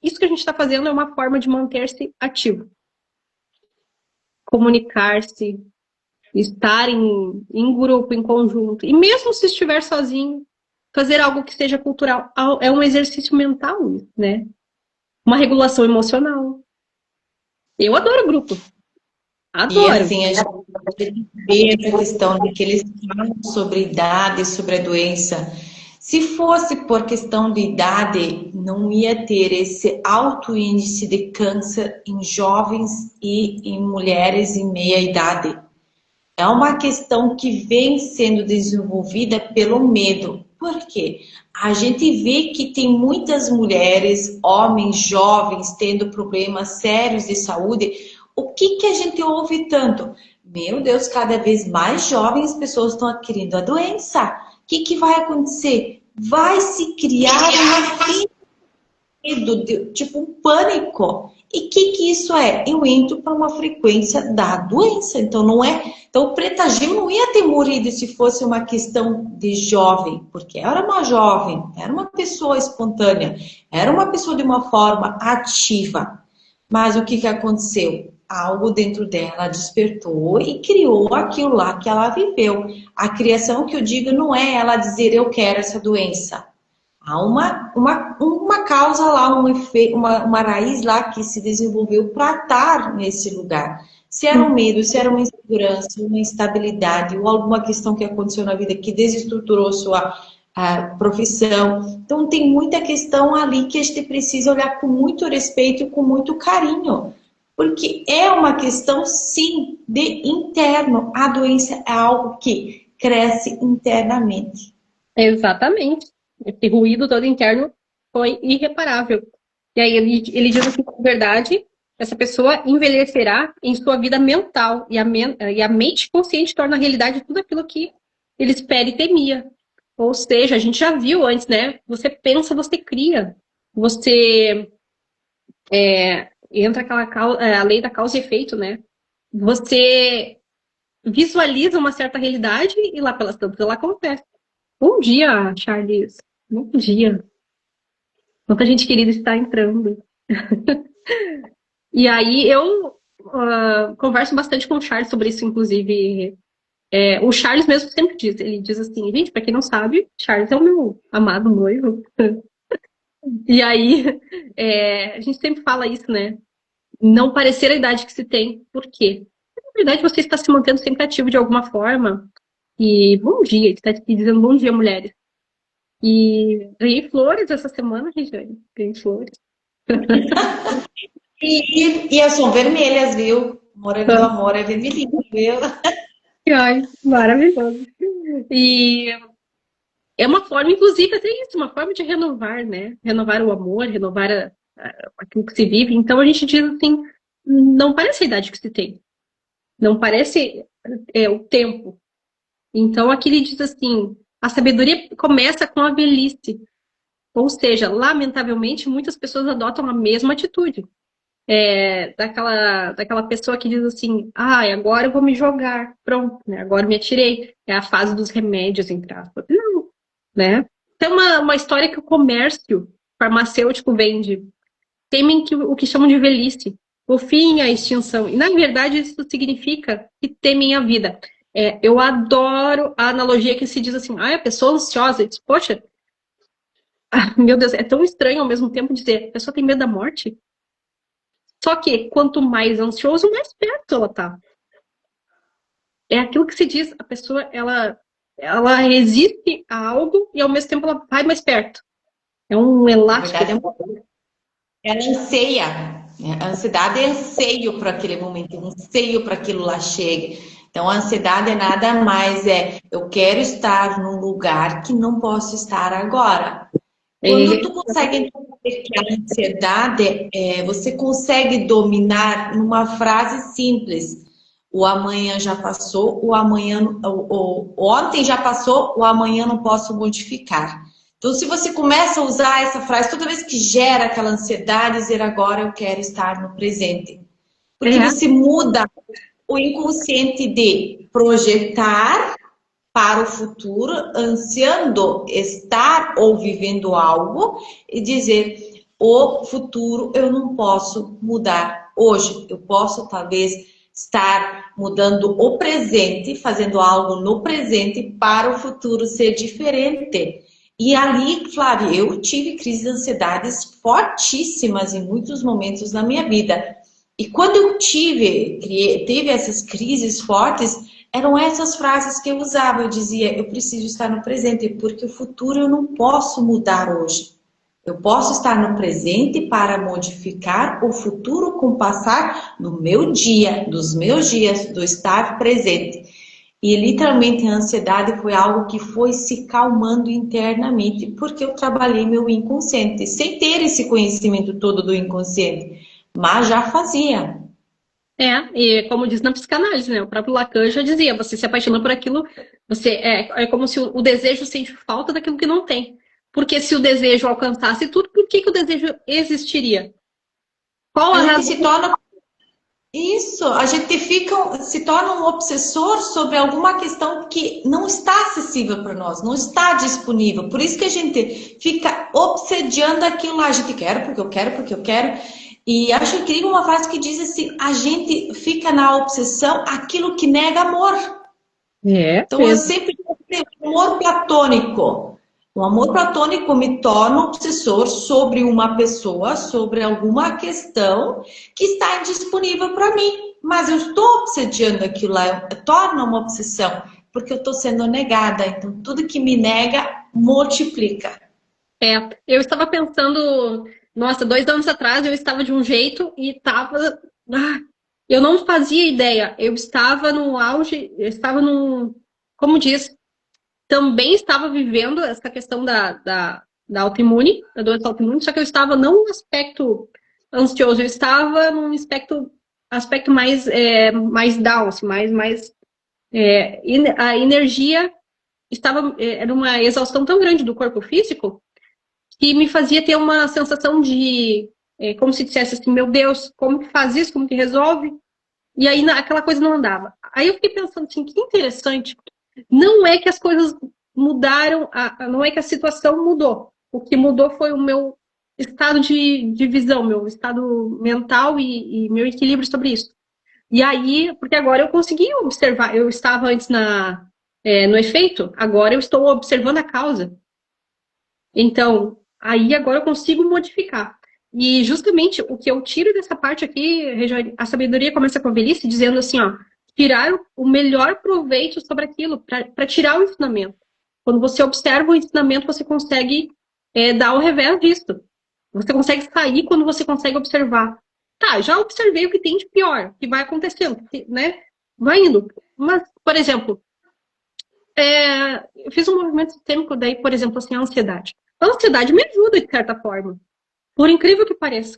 isso que a gente está fazendo é uma forma de manter-se ativo. Comunicar-se, estar em grupo, em conjunto. E mesmo se estiver sozinho, fazer algo que seja cultural é um exercício mental, né? Uma regulação emocional. Eu adoro grupo. E Adoro. assim, a gente vê essa questão de que eles falam sobre idade, sobre a doença. Se fosse por questão de idade, não ia ter esse alto índice de câncer em jovens e em mulheres em meia idade. É uma questão que vem sendo desenvolvida pelo medo. Por quê? A gente vê que tem muitas mulheres, homens, jovens tendo problemas sérios de saúde. O que que a gente ouve tanto? Meu Deus, cada vez mais jovens pessoas estão adquirindo a doença. O que que vai acontecer? Vai se criar uma medo, tipo um pânico. E o que isso é? Eu entro para uma frequência da doença. Então não é. Então o Preta Gil não ia ter morrido se fosse uma questão de jovem, porque era uma jovem, era uma pessoa espontânea, era uma pessoa de uma forma ativa. Mas o que aconteceu? Algo dentro dela despertou e criou aquilo lá que ela viveu. A criação que eu digo não é ela dizer eu quero essa doença. Há uma causa lá, uma raiz lá que se desenvolveu para estar nesse lugar. Se era um medo, se era uma insegurança, uma instabilidade, ou alguma questão que aconteceu na vida que desestruturou sua a profissão. Então, tem muita questão ali que a gente precisa olhar com muito respeito e com muito carinho. Porque é uma questão, sim, de interno. A doença é algo que cresce internamente. Exatamente. Esse ruído todo interno foi irreparável. E aí ele diz assim, com verdade, essa pessoa envelhecerá em sua vida mental e a mente consciente torna a realidade tudo aquilo que ele espera e temia. Ou seja, a gente já viu antes, né? Você pensa, você cria. Você entra a lei da causa e efeito, né? Você visualiza uma certa realidade e lá pelas tantas ela acontece. Bom dia, Charles. Bom dia. Quanta gente querida está entrando. E aí eu converso bastante com o Charles sobre isso, inclusive. O Charles mesmo sempre diz, ele diz assim, gente, para quem não sabe, Charles é o meu amado noivo. E aí a gente sempre fala isso, né? Não parecer a idade que se tem. Por quê? Na verdade, você está se mantendo sempre ativo de alguma forma. E bom dia, ele está te dizendo bom dia, mulheres. E ganhei flores essa semana, gente. Ganhei flores. E as são vermelhas, viu? Mora do amor é vermelhinho, viu? Ai, maravilhoso. E é uma forma, inclusive, até isso, uma forma de renovar, né? Renovar o amor, renovar aquilo que se vive. Então a gente diz assim, não parece a idade que se tem. Não parece o tempo. Então aqui ele diz assim, a sabedoria começa com a velhice. Ou seja, lamentavelmente, muitas pessoas adotam a mesma atitude. Daquela pessoa que diz assim, agora eu vou me jogar, pronto, né? Agora eu me atirei. É a fase dos remédios, entre aspas. Não, né? Tem uma história que o comércio farmacêutico vende. Temem o que chamam de velhice, o fim e a extinção. E, na verdade, isso significa que temem a vida. Eu adoro a analogia que se diz assim, a pessoa ansiosa, diz, poxa, meu Deus, é tão estranho ao mesmo tempo dizer, a pessoa tem medo da morte? Só que quanto mais ansioso, mais perto ela tá. É aquilo que se diz, a pessoa, ela ela resiste a algo e ao mesmo tempo ela vai mais perto. É um Na elástico. verdade, ela anseia, né? A ansiedade é anseio para aquele momento, um anseio para aquilo lá chegue. Então, a ansiedade é nada mais, eu quero estar num lugar que não posso estar agora. Quando tu consegue entender que a ansiedade, você consegue dominar numa frase simples. O amanhã já passou, o amanhã, o ontem já passou, o amanhã não posso modificar. Então, se você começa a usar essa frase toda vez que gera aquela ansiedade, dizer agora eu quero estar no presente. Porque É, você muda o inconsciente de projetar para o futuro, ansiando estar ou vivendo algo e dizer: o futuro eu não posso mudar hoje, eu posso talvez estar mudando o presente, fazendo algo no presente para o futuro ser diferente. E ali, Flávia, eu tive crises de ansiedades fortíssimas em muitos momentos da minha vida. E quando eu teve essas crises fortes, eram essas frases que eu usava. Eu dizia, eu preciso estar no presente, porque o futuro eu não posso mudar hoje. Eu posso estar no presente para modificar o futuro com o passar do meu dia, dos meus dias, do estar presente. E literalmente a ansiedade foi algo que foi se calmando internamente, porque eu trabalhei meu inconsciente, sem ter esse conhecimento todo do inconsciente, mas já fazia. e como diz na psicanálise, né? O próprio Lacan já dizia, você se apaixona por aquilo, é como se o desejo sente falta daquilo que não tem. Porque se o desejo alcançasse tudo, por que o desejo existiria? Qual A a gente razão? se torna isso, a gente se torna um obsessor sobre alguma questão que não está acessível para nós, não está disponível. Por isso que a gente fica obsediando aquilo lá. A gente quer porque eu quero, porque eu quero. E acho incrível uma frase que diz assim: a gente fica na obsessão aquilo que nega amor. É, Então eu mesmo. sempre tenho amor platônico. O amor platônico me torna obsessor sobre uma pessoa, sobre alguma questão que está indisponível para mim. Mas eu estou obsediando aquilo lá, torna uma obsessão, porque eu estou sendo negada. Então tudo que me nega multiplica. Eu estava pensando, nossa, 2 anos atrás eu estava de um jeito e estava. Eu não fazia ideia. Eu estava no auge, eu estava num. Como diz, também estava vivendo essa questão da autoimune, da doença autoimune, só que eu estava não no aspecto ansioso, eu estava num aspecto mais, mais down, assim, a energia estava, era uma exaustão tão grande do corpo físico que me fazia ter uma sensação de, como se dissesse assim, meu Deus, como que faz isso, como que resolve? E aí aquela coisa não andava. Aí eu fiquei pensando assim, que interessante. Não é que as coisas mudaram, não é que a situação mudou. O que mudou foi o meu estado de visão, meu estado mental e meu equilíbrio sobre isso. E aí, porque agora eu consegui observar, eu estava antes no efeito, agora eu estou observando a causa. Então, aí agora eu consigo modificar. E justamente o que eu tiro dessa parte aqui, Regiane, a sabedoria começa com a velhice, dizendo assim, ó, tirar o melhor proveito sobre aquilo, para tirar o ensinamento. Quando você observa o ensinamento, você consegue dar o revés disso. Você consegue sair quando você consegue observar. Tá, já observei o que tem de pior, que vai acontecendo, né? Vai indo. Mas, por exemplo, eu fiz um movimento sistêmico, daí, por exemplo, assim, a ansiedade. A ansiedade me ajuda, de certa forma. Por incrível que pareça.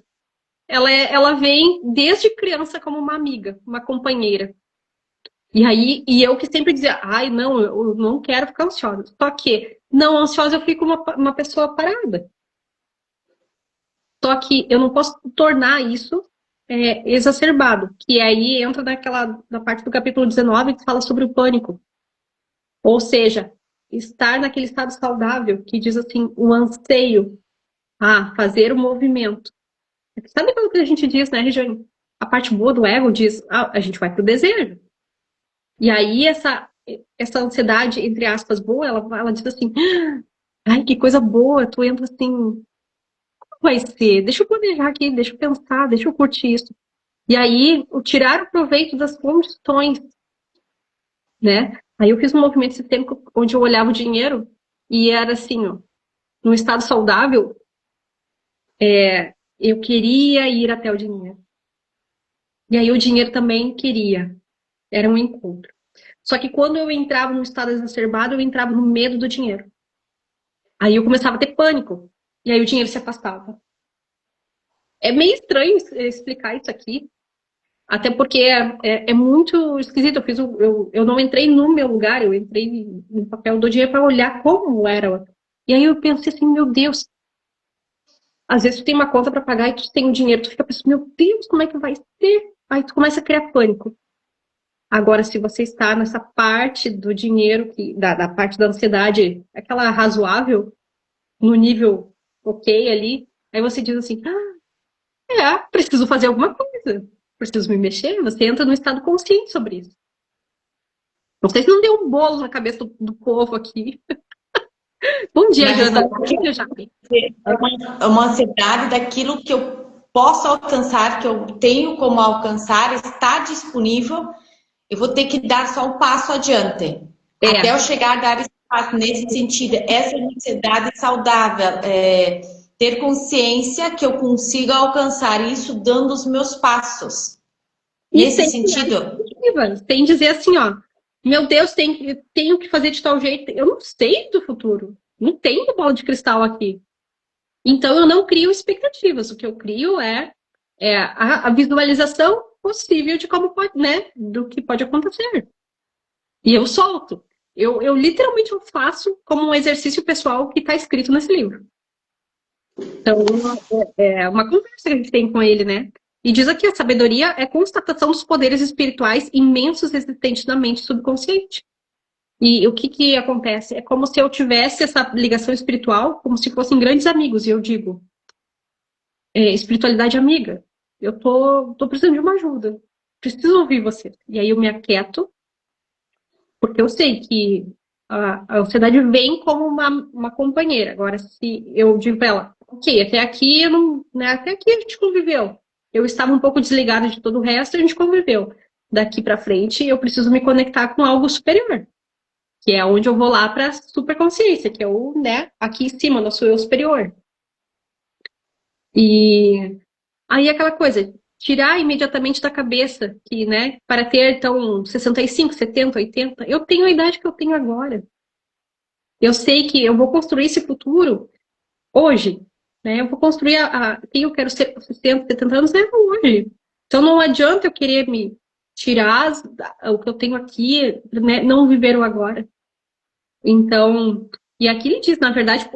Ela vem desde criança como uma amiga, uma companheira. E aí, eu que sempre dizia, ai, não, eu não quero ficar ansiosa. Só que, não ansiosa, eu fico uma pessoa parada. Só que eu não posso tornar isso exacerbado. Que aí entra na parte do capítulo 19 que fala sobre o pânico. Ou seja, estar naquele estado saudável que diz assim, o anseio a fazer o movimento. Sabe aquilo que a gente diz, né, Regiane? A parte boa do ego diz, a gente vai pro desejo. E aí essa ansiedade, entre aspas, boa, ela diz assim, ai, que coisa boa, tu entra assim, como vai ser? Deixa eu planejar aqui, deixa eu pensar, deixa eu curtir isso. E aí, o tirar o proveito das condições, né? Aí eu fiz um movimento sistêmico onde eu olhava o dinheiro e era assim, ó, num estado saudável, eu queria ir até o dinheiro. E aí o dinheiro também queria. Era um encontro. Só que quando eu entrava num estado exacerbado, eu entrava no medo do dinheiro. Aí eu começava a ter pânico. E aí o dinheiro se afastava. É meio estranho explicar isso aqui, até porque é muito esquisito. Eu não entrei no meu lugar, eu entrei no papel do dinheiro para olhar como era. E aí eu pensei assim, meu Deus, às vezes tu tem uma conta para pagar e tu tem o dinheiro, tu fica pensando, meu Deus, como é que vai ser? Aí tu começa a criar pânico. Agora, se você está nessa parte do dinheiro, da parte da ansiedade, aquela razoável, no nível ok ali, aí você diz assim, preciso fazer alguma coisa, preciso me mexer. Você entra no estado consciente sobre isso. Não sei se não deu um bolo na cabeça do povo aqui. Bom dia, Jana. Bom dia, Jaque. É uma ansiedade daquilo que eu posso alcançar, que eu tenho como alcançar, está disponível. Eu vou ter que dar só um passo adiante. Até eu chegar a dar esse passo nesse sentido. Essa ansiedade saudável. Ter consciência que eu consigo alcançar isso dando os meus passos. Nesse sentido. Tem dizer assim, ó. Meu Deus, tenho que fazer de tal jeito. Eu não sei do futuro. Não tenho bola de cristal aqui. Então, eu não crio expectativas. O que eu crio é a visualização possível de como pode, né? Do que pode acontecer. E eu solto. Eu literalmente faço como um exercício pessoal que está escrito nesse livro. Então, é uma conversa que a gente tem com ele, né? E diz aqui, a sabedoria é constatação dos poderes espirituais imensos existentes na mente subconsciente. E o que acontece? É como se eu tivesse essa ligação espiritual, como se fossem grandes amigos. E eu digo, espiritualidade amiga, eu tô precisando de uma ajuda. Preciso ouvir você. E aí eu me aquieto, porque eu sei que a ansiedade vem como uma companheira. Agora, se eu digo para ela, ok, até aqui, até aqui a gente conviveu. Eu estava um pouco desligada de todo o resto, a gente conviveu. Daqui para frente, eu preciso me conectar com algo superior, que é onde eu vou lá para superconsciência, que é o, aqui em cima, nosso eu superior. E aí aquela coisa, tirar imediatamente da cabeça que, para ter, então, 65, 70, 80, eu tenho a idade que eu tenho agora. Eu sei que eu vou construir esse futuro hoje, Eu vou construir quem eu quero ser com 60, 70 anos hoje. Então não adianta eu querer me tirar o que eu tenho aqui, não viver o agora. Então, e aqui ele diz, na verdade,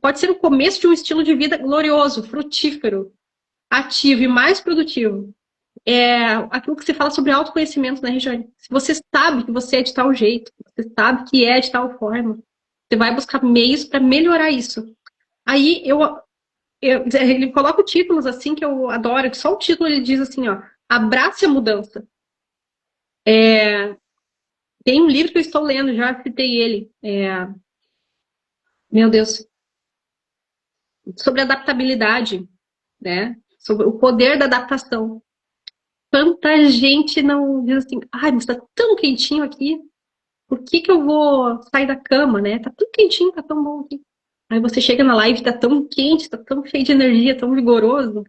pode ser o começo de um estilo de vida glorioso, frutífero, ativo e mais produtivo. É aquilo que você fala sobre autoconhecimento, né, Regiane? Se você sabe que você é de tal jeito, você sabe que é de tal forma, você vai buscar meios para melhorar isso. Aí ele coloca títulos assim que eu adoro, que só o título ele diz assim, ó, abrace a mudança. Tem um livro que eu estou lendo, já citei ele, meu Deus, sobre adaptabilidade, sobre o poder da adaptação. Quanta gente não diz assim, ai, mas tá tão quentinho aqui, por que eu vou sair da cama, Tá tão quentinho, tá tão bom aqui. Aí você chega na live, tá tão quente, tá tão cheio de energia, tão vigoroso.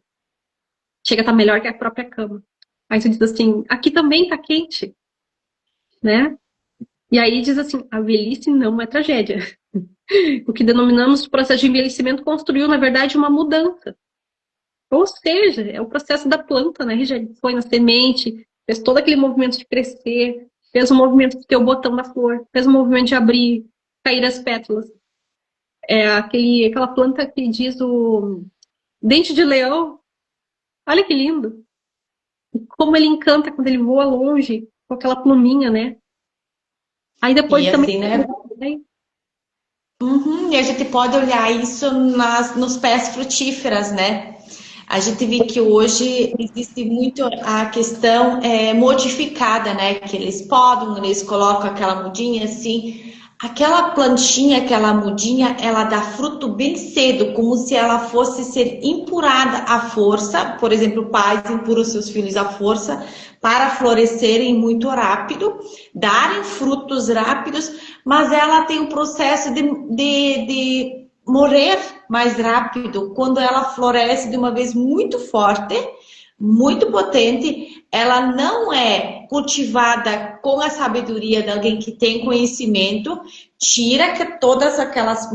Chega a estar melhor que a própria cama. Aí você diz assim, aqui também tá quente, E aí diz assim, a velhice não é tragédia. O que denominamos de processo de envelhecimento construiu, na verdade, uma mudança. Ou seja, é o processo da planta, Já foi na semente, fez todo aquele movimento de crescer, fez o movimento de ter o botão da flor, fez o movimento de abrir, cair as pétalas. Aquela planta que diz o dente de leão. Olha que lindo. Como ele encanta quando ele voa longe, com aquela pluminha, Aí depois e também... assim, e a gente pode olhar isso nos pés frutíferas, A gente vê que hoje existe muito a questão modificada, Que eles podam, eles colocam aquela mudinha assim. aquela plantinha, aquela mudinha, ela dá fruto bem cedo, como se ela fosse ser empurrada à força. Por exemplo, pais empurram seus filhos à força para florescerem muito rápido, darem frutos rápidos, mas ela tem um processo de morrer mais rápido quando ela floresce de uma vez muito forte, muito potente. Ela não é cultivada com a sabedoria de alguém que tem conhecimento, tira todas aquelas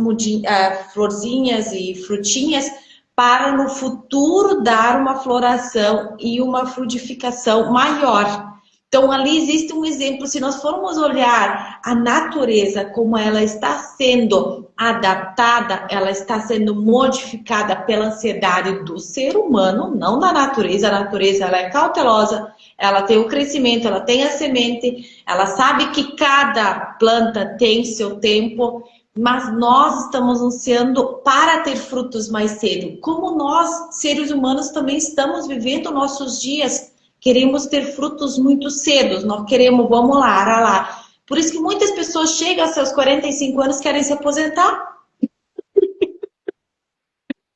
florzinhas e frutinhas para no futuro dar uma floração e uma frutificação maior. Então, ali existe um exemplo. Se nós formos olhar a natureza, como ela está sendo adaptada, ela está sendo modificada pela ansiedade do ser humano, não da natureza. A natureza, ela é cautelosa, ela tem o crescimento, ela tem a semente, ela sabe que cada planta tem seu tempo, mas nós estamos ansiando para ter frutos mais cedo. Como nós, seres humanos, também estamos vivendo nossos dias. Queremos ter frutos muito cedo, nós queremos, vamos lá, lá. Por isso que muitas pessoas chegam aos seus 45 anos e querem se aposentar.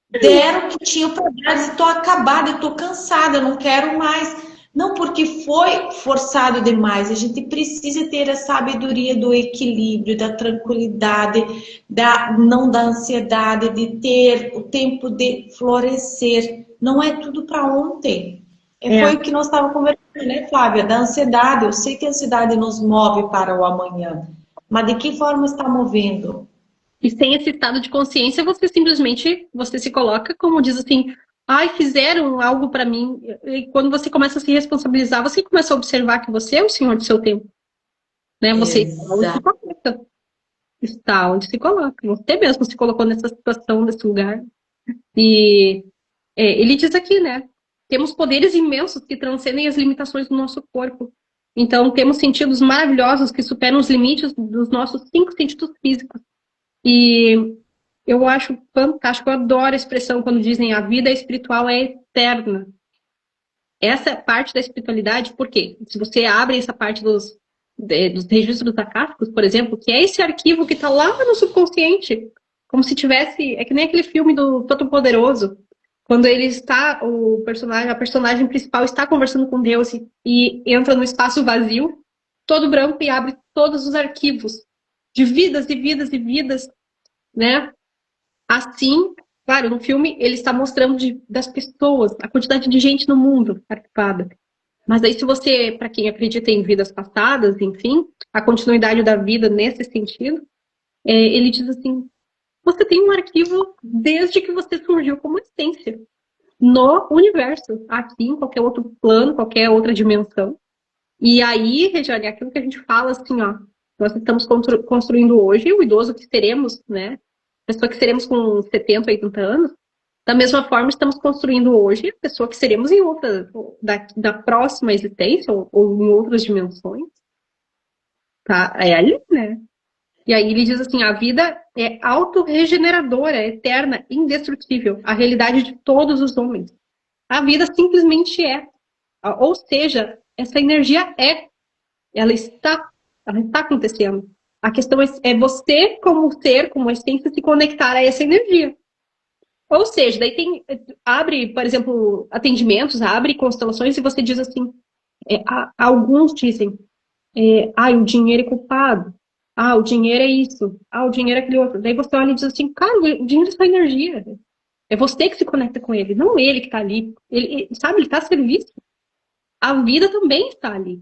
Deram que tinham para dar, estou acabada, estou cansada, eu não quero mais. Não, porque foi forçado demais. A gente precisa ter a sabedoria do equilíbrio, da tranquilidade, não da ansiedade, de ter o tempo de florescer. Não é tudo para ontem. Foi o que nós estávamos conversando, né, Flávia? Da ansiedade. Eu sei que a ansiedade nos move para o amanhã, mas de que forma está movendo? E sem esse estado de consciência, você simplesmente, você se coloca, como diz assim, ai, fizeram algo para mim. E quando você começa a se responsabilizar, você começa a observar que você é o senhor do seu tempo. Né? Você está onde se coloca. Você mesmo se colocou nessa situação, nesse lugar. E ele diz aqui, né? Temos poderes imensos que transcendem as limitações do nosso corpo. Então, temos sentidos maravilhosos que superam os limites dos nossos 5 sentidos físicos. E eu acho fantástico, eu adoro a expressão quando dizem a vida espiritual é eterna. Essa parte da espiritualidade, por quê? Se você abre essa parte dos registros acásticos, por exemplo, que é esse arquivo que está lá no subconsciente, como se tivesse, é que nem aquele filme do Todo-Poderoso, quando ele está, a personagem principal está conversando com Deus e entra no espaço vazio, todo branco, e abre todos os arquivos de vidas e vidas e vidas, né? Assim, claro, no filme ele está mostrando das pessoas, a quantidade de gente no mundo arquivada. Mas aí, se você, para quem acredita em vidas passadas, enfim, a continuidade da vida nesse sentido, ele diz assim, você tem um arquivo desde que você surgiu como essência no universo, aqui em qualquer outro plano, qualquer outra dimensão. E aí, Regiane, é aquilo que a gente fala assim, ó, nós estamos construindo hoje o idoso que seremos, né? Pessoa que seremos com 70, 80 anos, da mesma forma estamos construindo hoje a pessoa que seremos em outra, da próxima existência ou em outras dimensões. Tá? É ali, né? E aí ele diz assim, a vida é autorregeneradora, é eterna, indestrutível, a realidade de todos os homens. A vida simplesmente é. Ou seja, essa energia ela está acontecendo. A questão é você, como ser, como essência, se conectar a essa energia. Ou seja, daí abre, por exemplo, atendimentos, abre constelações e você diz assim, alguns dizem, o dinheiro é culpado, o dinheiro é isso, o dinheiro é aquele outro. Daí você olha e diz assim, cara, o dinheiro é só energia. É você que se conecta com ele, não ele que está ali. Ele, sabe, ele está a serviço. A vida também está ali.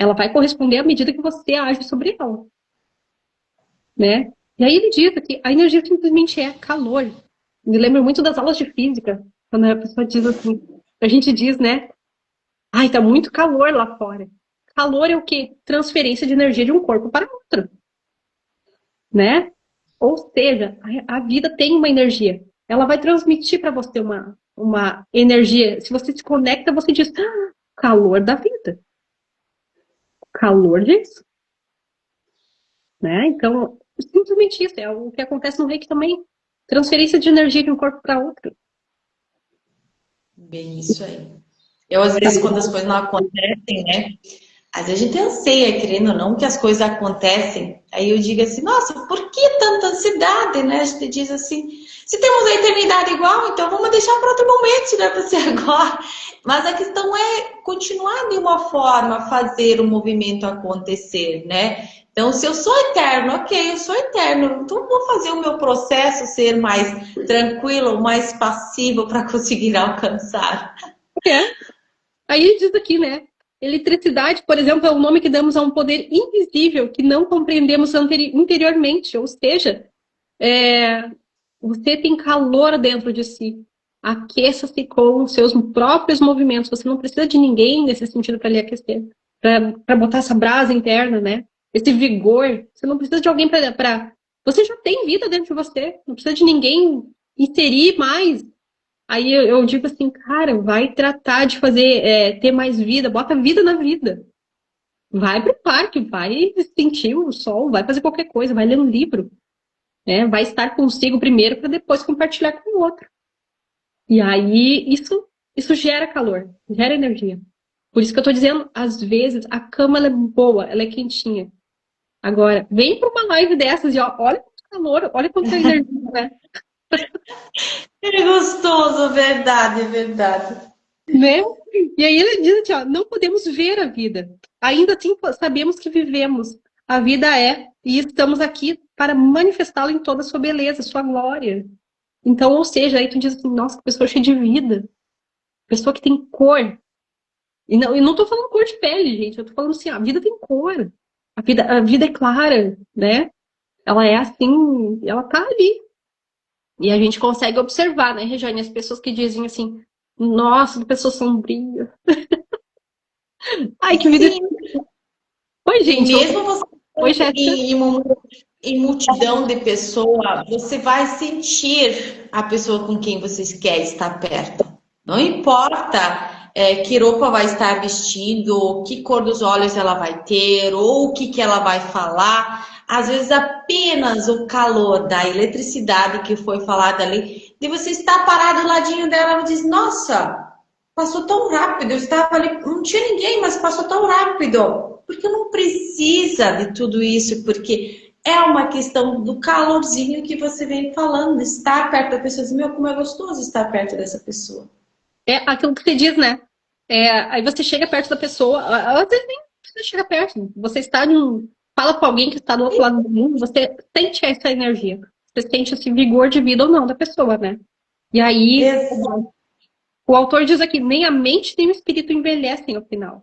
Ela vai corresponder à medida que você age sobre ela. Né? E aí ele diz que a energia simplesmente é calor. Me lembro muito das aulas de física, quando a pessoa diz assim, a gente diz, né? Ai, tá muito calor lá fora. Calor é o quê? Transferência de energia de um corpo para outro. Né? Ou seja, a vida tem uma energia. Ela vai transmitir para você uma energia. Se você se conecta, você diz, calor da vida. Calor disso. Né? Então, simplesmente isso. É o que acontece no Reiki também. Transferência de energia de um corpo para outro. Bem isso aí. Eu, às vezes, quando as coisas não acontecem, né? Às vezes a gente anseia, querendo ou não, que as coisas acontecem. Aí eu digo assim, nossa, por que tanta ansiedade, né? A gente diz assim, se temos a eternidade igual, então vamos deixar para outro momento, se não é para ser agora. Mas a questão é continuar de uma forma a fazer o movimento acontecer, né? Então, se eu sou eterno, ok, eu sou eterno, então vou fazer o meu processo ser mais tranquilo, mais passivo para conseguir alcançar. É. Aí diz aqui, né? Eletricidade, por exemplo, é o nome que damos a um poder invisível que não compreendemos interiormente. Ou seja, é, você tem calor dentro de si. Aqueça-se com os seus próprios movimentos. Você não precisa de ninguém nesse sentido para lhe aquecer, para botar essa brasa interna, né? Esse vigor. Você não precisa de alguém para. Você já tem vida dentro de você. Não precisa de ninguém inserir mais. Aí eu digo assim, cara, vai tratar de fazer, ter mais vida, bota vida na vida. Vai pro parque, vai sentir o sol, vai fazer qualquer coisa, vai ler um livro, né? Vai estar consigo primeiro para depois compartilhar com o outro. E aí isso gera calor, gera energia. Por isso que eu tô dizendo, às vezes a cama ela é boa, ela é quentinha. Agora, vem para uma live dessas e ó, olha quanto calor, olha quanta energia, né? É gostoso, verdade, verdade. Né? E aí ele diz assim, ó, não podemos ver a vida. Ainda assim sabemos que vivemos. A vida é, e estamos aqui para manifestá-la em toda a sua beleza, sua glória. Então, ou seja, aí tu diz assim, nossa, que pessoa cheia de vida, pessoa que tem cor. E não tô falando cor de pele, gente, eu tô falando assim, a vida tem cor. A vida é clara, né? Ela é assim, ela tá ali. E a gente consegue observar, né, Regiane, as pessoas que dizem assim, nossa, que pessoa sombria. Ai, que vida. Sim, Oi, e gente. mesmo você Oi, Jéssica. em multidão de pessoas, você vai sentir a pessoa com quem você quer estar perto. Não importa que roupa vai estar vestindo, que cor dos olhos ela vai ter, ou o que, que ela vai falar. Às vezes apenas o calor da eletricidade que foi falada ali, de você estar parado do ladinho dela e diz, nossa, passou tão rápido, eu estava ali, não tinha ninguém, mas passou tão rápido. Porque não precisa de tudo isso, porque é uma questão do calorzinho que você vem falando, estar perto da pessoa. Meu, como é gostoso estar perto dessa pessoa. É aquilo que você diz, né? Aí você chega perto da pessoa, às vezes nem precisa chegar perto. Você está fala com alguém que está do outro lado do mundo, você sente essa energia. Você sente esse vigor de vida ou não da pessoa, né? E aí, Exato. o autor diz aqui, nem a mente nem o espírito envelhecem ao final.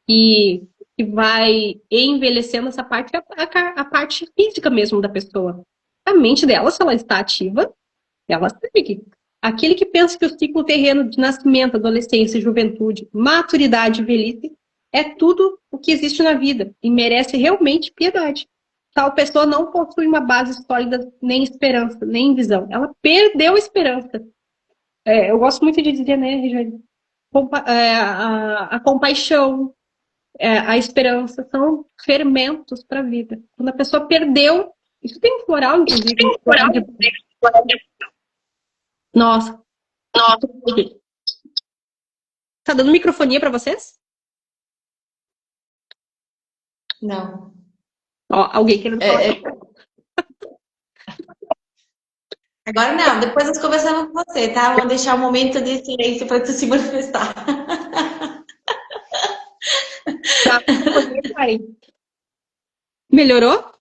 E que vai envelhecendo essa parte, a parte física mesmo da pessoa. A mente dela, se ela está ativa, ela segue. Aquele que pensa que o ciclo terreno de nascimento, adolescência, juventude, maturidade e velhice é tudo o que existe na vida e merece realmente piedade. Tal pessoa não possui uma base sólida, nem esperança, nem visão. Ela perdeu a esperança. Eu gosto muito de dizer, né, Regiane? A compaixão, a esperança são fermentos para a vida. Quando a pessoa perdeu, isso tem um floral, inclusive, um floral de... Nossa, tá dando microfonia para vocês? Não. Ó, alguém querendo falar. Agora não, depois nós conversamos com você, tá? Vamos deixar um momento de silêncio para tu se manifestar. Tá, vai. Melhorou?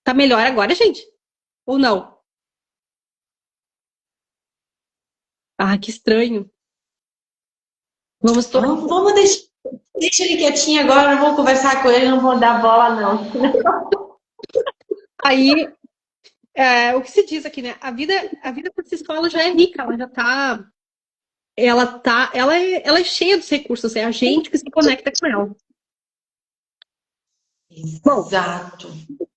Tá melhor agora, gente? Ou não? Ah, que estranho. Vamos tornar. Vamos deixar ele quietinho agora, não vou conversar com ele, não vou dar bola, não. Aí, o que se diz aqui, né? A vida por si só ela já é rica, ela já tá. Ela é cheia dos recursos, é a gente que se conecta com ela. Bom, Exato.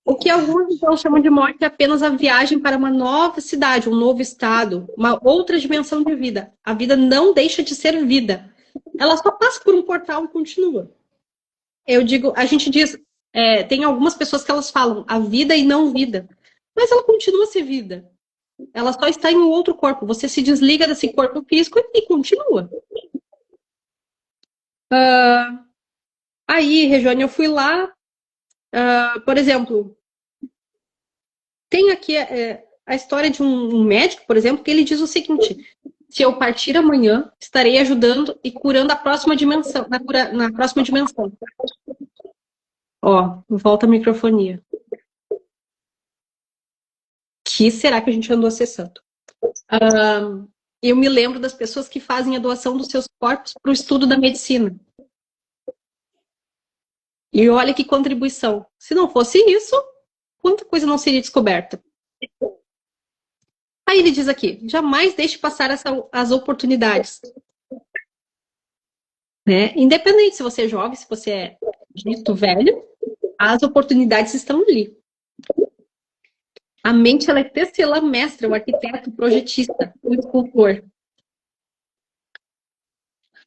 o que alguns então chamam de morte é apenas a viagem para uma nova cidade, um novo estado, uma outra dimensão de vida. A vida não deixa de ser vida. Ela só passa por um portal e continua. A gente diz, tem algumas pessoas que elas falam a vida e não vida, mas ela continua a ser vida. Ela só está em um outro corpo. Você se desliga desse corpo físico e continua. Aí, Regiane, eu fui lá, por exemplo, tem aqui a história de um médico, por exemplo, que ele diz o seguinte: se eu partir amanhã, estarei ajudando e curando a próxima dimensão, na próxima dimensão. Ó, volta a microfonia. Que será que a gente andou acessando? Eu me lembro das pessoas que fazem a doação dos seus corpos para o estudo da medicina. E olha que contribuição. Se não fosse isso, quanta coisa não seria descoberta. Aí ele diz aqui: jamais deixe passar as oportunidades. Né? Independente se você é jovem, se você é dito velho, as oportunidades estão ali. A mente ela é tecelã mestra, o arquiteto, o projetista, o escultor.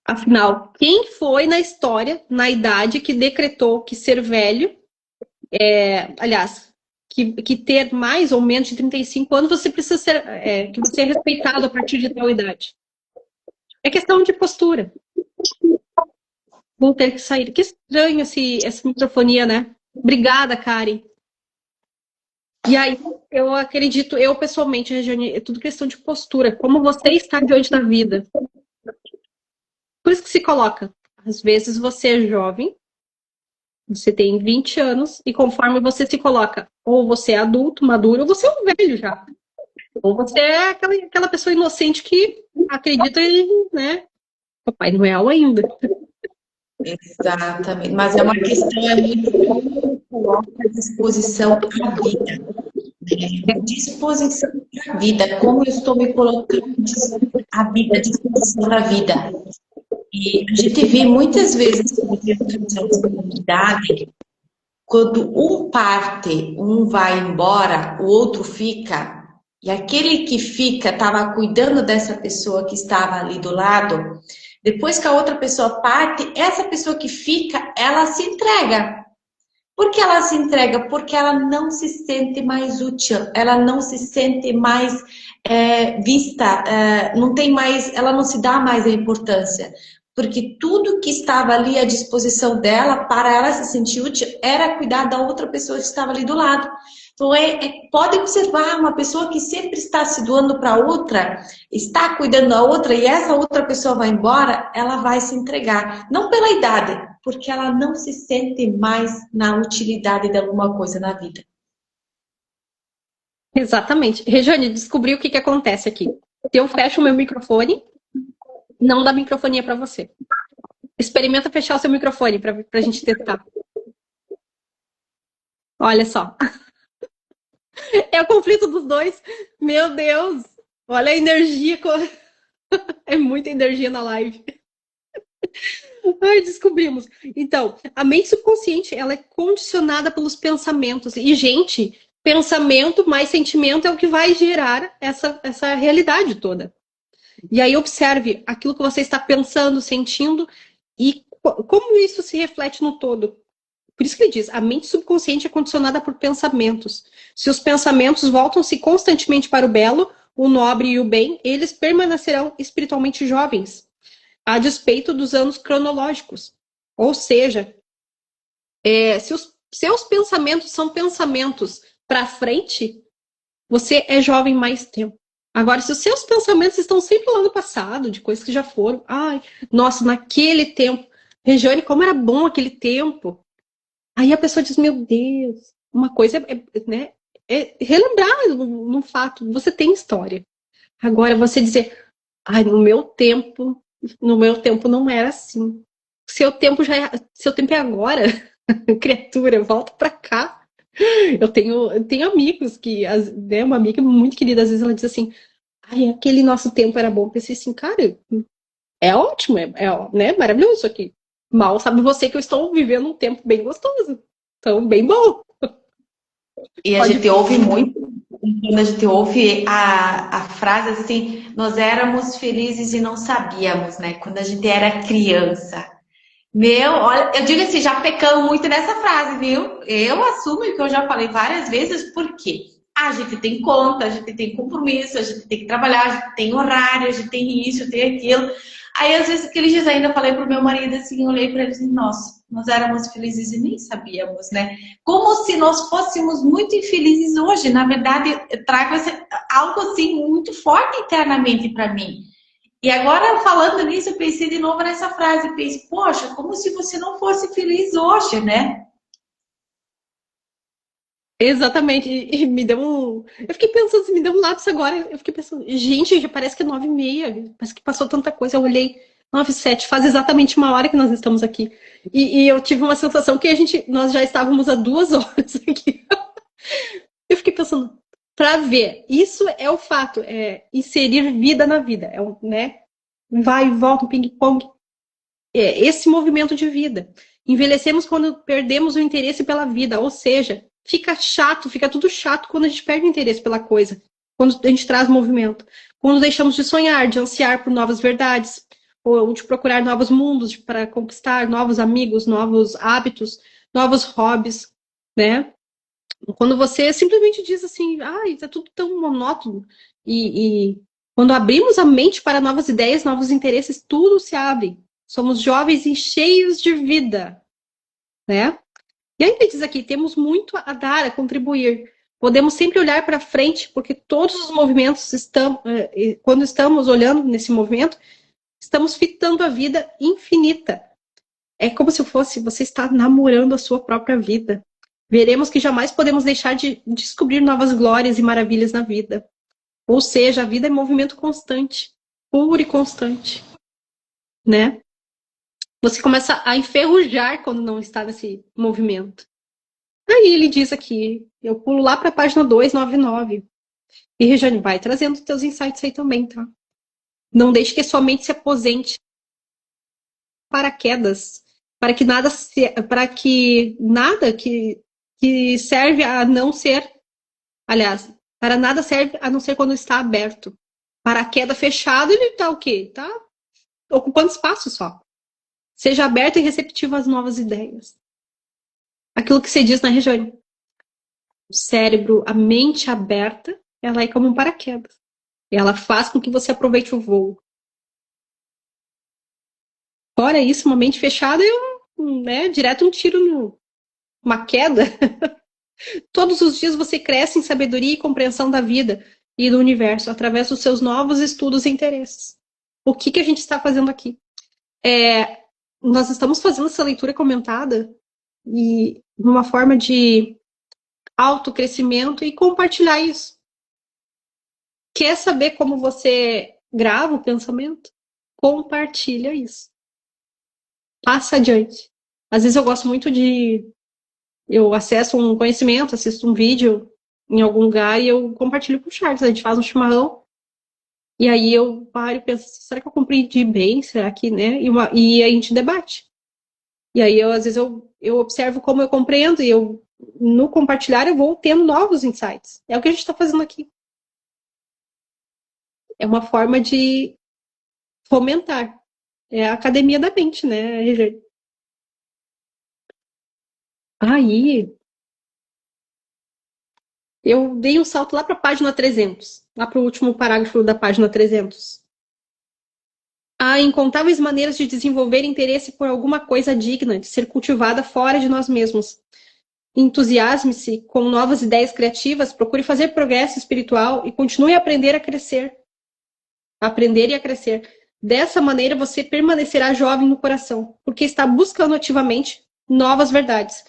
Afinal, quem foi na história, na idade, que decretou que ser velho, aliás, que ter mais ou menos de 35 anos, você precisa ser, que você é respeitado a partir de tal idade? É questão de postura. Vou ter que sair. Que estranho essa microfonia, né? Obrigada, Karen. E aí, eu acredito, eu pessoalmente, Regiane, é tudo questão de postura. Como você está diante da vida. Por isso que se coloca. Às vezes você é jovem, você tem 20 anos, e conforme você se coloca, ou você é adulto, maduro, ou você é um velho já. Ou você é aquela pessoa inocente que acredita em, né? Papai Noel ainda. Exatamente. Mas é uma questão, é muito como coloca a disposição à vida. Né? Disposição à vida, como eu estou me colocando a vida, a disposição da vida. E a gente vê muitas vezes na idade, quando um parte, um vai embora, o outro fica, e aquele que fica estava cuidando dessa pessoa que estava ali do lado, depois que a outra pessoa parte, essa pessoa que fica, ela se entrega. Por que ela se entrega? Porque ela não se sente mais útil, ela não se sente mais vista, não tem mais, ela não se dá mais a importância. Porque tudo que estava ali à disposição dela, para ela se sentir útil, era cuidar da outra pessoa que estava ali do lado. Então, pode observar uma pessoa que sempre está se doando para outra, está cuidando da outra, e essa outra pessoa vai embora, ela vai se entregar. Não pela idade, porque ela não se sente mais na utilidade de alguma coisa na vida. Exatamente. Regiane, descobri o que acontece aqui. Se eu fecho o meu microfone, não dá microfonia para você. Experimenta fechar o seu microfone para a gente testar. Olha só. É o conflito dos dois. Meu Deus. Olha a energia. É muita energia na live. Ai, descobrimos. Então, a mente subconsciente, ela é condicionada pelos pensamentos. E, gente, pensamento mais sentimento é o que vai gerar essa realidade toda. E aí observe aquilo que você está pensando, sentindo e como isso se reflete no todo. Por isso que ele diz, a mente subconsciente é condicionada por pensamentos. Se os pensamentos voltam-se constantemente para o belo, o nobre e o bem, eles permanecerão espiritualmente jovens, a despeito dos anos cronológicos. Ou seja, se os seus pensamentos são pensamentos para frente, você é jovem mais tempo. Agora, se os seus pensamentos estão sempre lá no passado, de coisas que já foram, ai, nossa, naquele tempo, Regiane, como era bom aquele tempo. Aí a pessoa diz, meu Deus, uma coisa né, é relembrar num fato, você tem história. Agora, você dizer, ai, no meu tempo não era assim. Seu tempo é agora, criatura, volta pra cá. Eu tenho amigos que, né, uma amiga muito querida, às vezes ela diz assim, ai, aquele nosso tempo era bom. Eu pensei assim, cara, é ótimo, né, maravilhoso isso aqui. Mal sabe você que eu estou vivendo um tempo bem gostoso. Então, bem bom. E a gente ouve muito, quando a gente ouve a frase assim, nós éramos felizes e não sabíamos, né? Quando a gente era criança. Meu, olha, eu digo assim, já pecamos muito nessa frase, viu? Eu assumo que eu já falei várias vezes, por quê? A gente tem conta, a gente tem compromisso, a gente tem que trabalhar, a gente tem horário, a gente tem isso, tem aquilo. Aí, às vezes, aqueles dias ainda falei pro meu marido assim, eu olhei para ele assim, nossa, nós éramos felizes e nem sabíamos, né? Como se nós fôssemos muito infelizes hoje. Na verdade, eu trago algo assim muito forte internamente para mim. E agora, falando nisso, eu pensei de novo nessa frase. Pensei, poxa, como se você não fosse feliz hoje, né? Exatamente. E me deu um. Eu fiquei pensando, assim, me deu um lápis agora. Eu fiquei pensando, gente, já parece que é 9h30. Parece que passou tanta coisa. Eu olhei 9h07, faz exatamente uma hora que nós estamos aqui. E eu tive uma sensação que nós já estávamos há 2 horas aqui. Eu fiquei pensando, para ver, isso é o fato, é inserir vida na vida, né? Vai e volta, um ping-pong. É esse movimento de vida. Envelhecemos quando perdemos o interesse pela vida, ou seja, fica chato, fica tudo chato quando a gente perde o interesse pela coisa, quando a gente traz movimento, quando deixamos de sonhar, de ansiar por novas verdades, ou de procurar novos mundos para conquistar novos amigos, novos hábitos, novos hobbies, né? Quando você simplesmente diz assim, ai, tá tudo tão monótono, e quando abrimos a mente para novas ideias, novos interesses, tudo se abre. Somos jovens e cheios de vida, né? E aí ele diz aqui, temos muito a dar, a contribuir. Podemos sempre olhar para frente, porque todos os movimentos estão, quando estamos olhando nesse movimento, estamos fitando a vida infinita. É como se fosse você estar namorando a sua própria vida. Veremos que jamais podemos deixar de descobrir novas glórias e maravilhas na vida. Ou seja, a vida é movimento constante, puro e constante, né? Você começa a enferrujar quando não está nesse movimento. Aí ele diz aqui, eu pulo lá para a página 299. E Regiane, vai trazendo os teus insights aí também, tá? Não deixe que sua mente se aposente paraquedas, para que nada que serve a não ser, aliás, para nada serve a não ser quando está aberto. Paraquedas fechado, ele tá o quê? Tá ocupando espaço só. Seja aberto e receptivo às novas ideias. Aquilo que você diz na região. O cérebro, a mente aberta, ela é como um paraquedas. Ela faz com que você aproveite o voo. Fora isso, uma mente fechada é direto um tiro uma queda. Todos os dias você cresce em sabedoria e compreensão da vida e do universo através dos seus novos estudos e interesses. O que a gente está fazendo aqui? Nós estamos fazendo essa leitura comentada e numa forma de autocrescimento e compartilhar isso. Quer saber como você grava o pensamento? Compartilha isso. Passa adiante. Às vezes eu gosto muito eu acesso um conhecimento, assisto um vídeo em algum lugar e eu compartilho com o Charles. A gente faz um chimarrão e aí eu paro e penso, será que eu compreendi bem? Será que, né? E a gente debate. E aí às vezes eu observo como eu compreendo e no compartilhar eu vou tendo novos insights. É o que a gente está fazendo aqui. É uma forma de fomentar. É a academia da mente, né, Regiane? Aí eu dei um salto lá para a página 300, lá para o último parágrafo da página 300. Há incontáveis maneiras de desenvolver interesse por alguma coisa digna de ser cultivada fora de nós mesmos. Entusiasme-se com novas ideias criativas, procure fazer progresso espiritual e continue a aprender a crescer. A aprender e a crescer. Dessa maneira você permanecerá jovem no coração, porque está buscando ativamente novas verdades.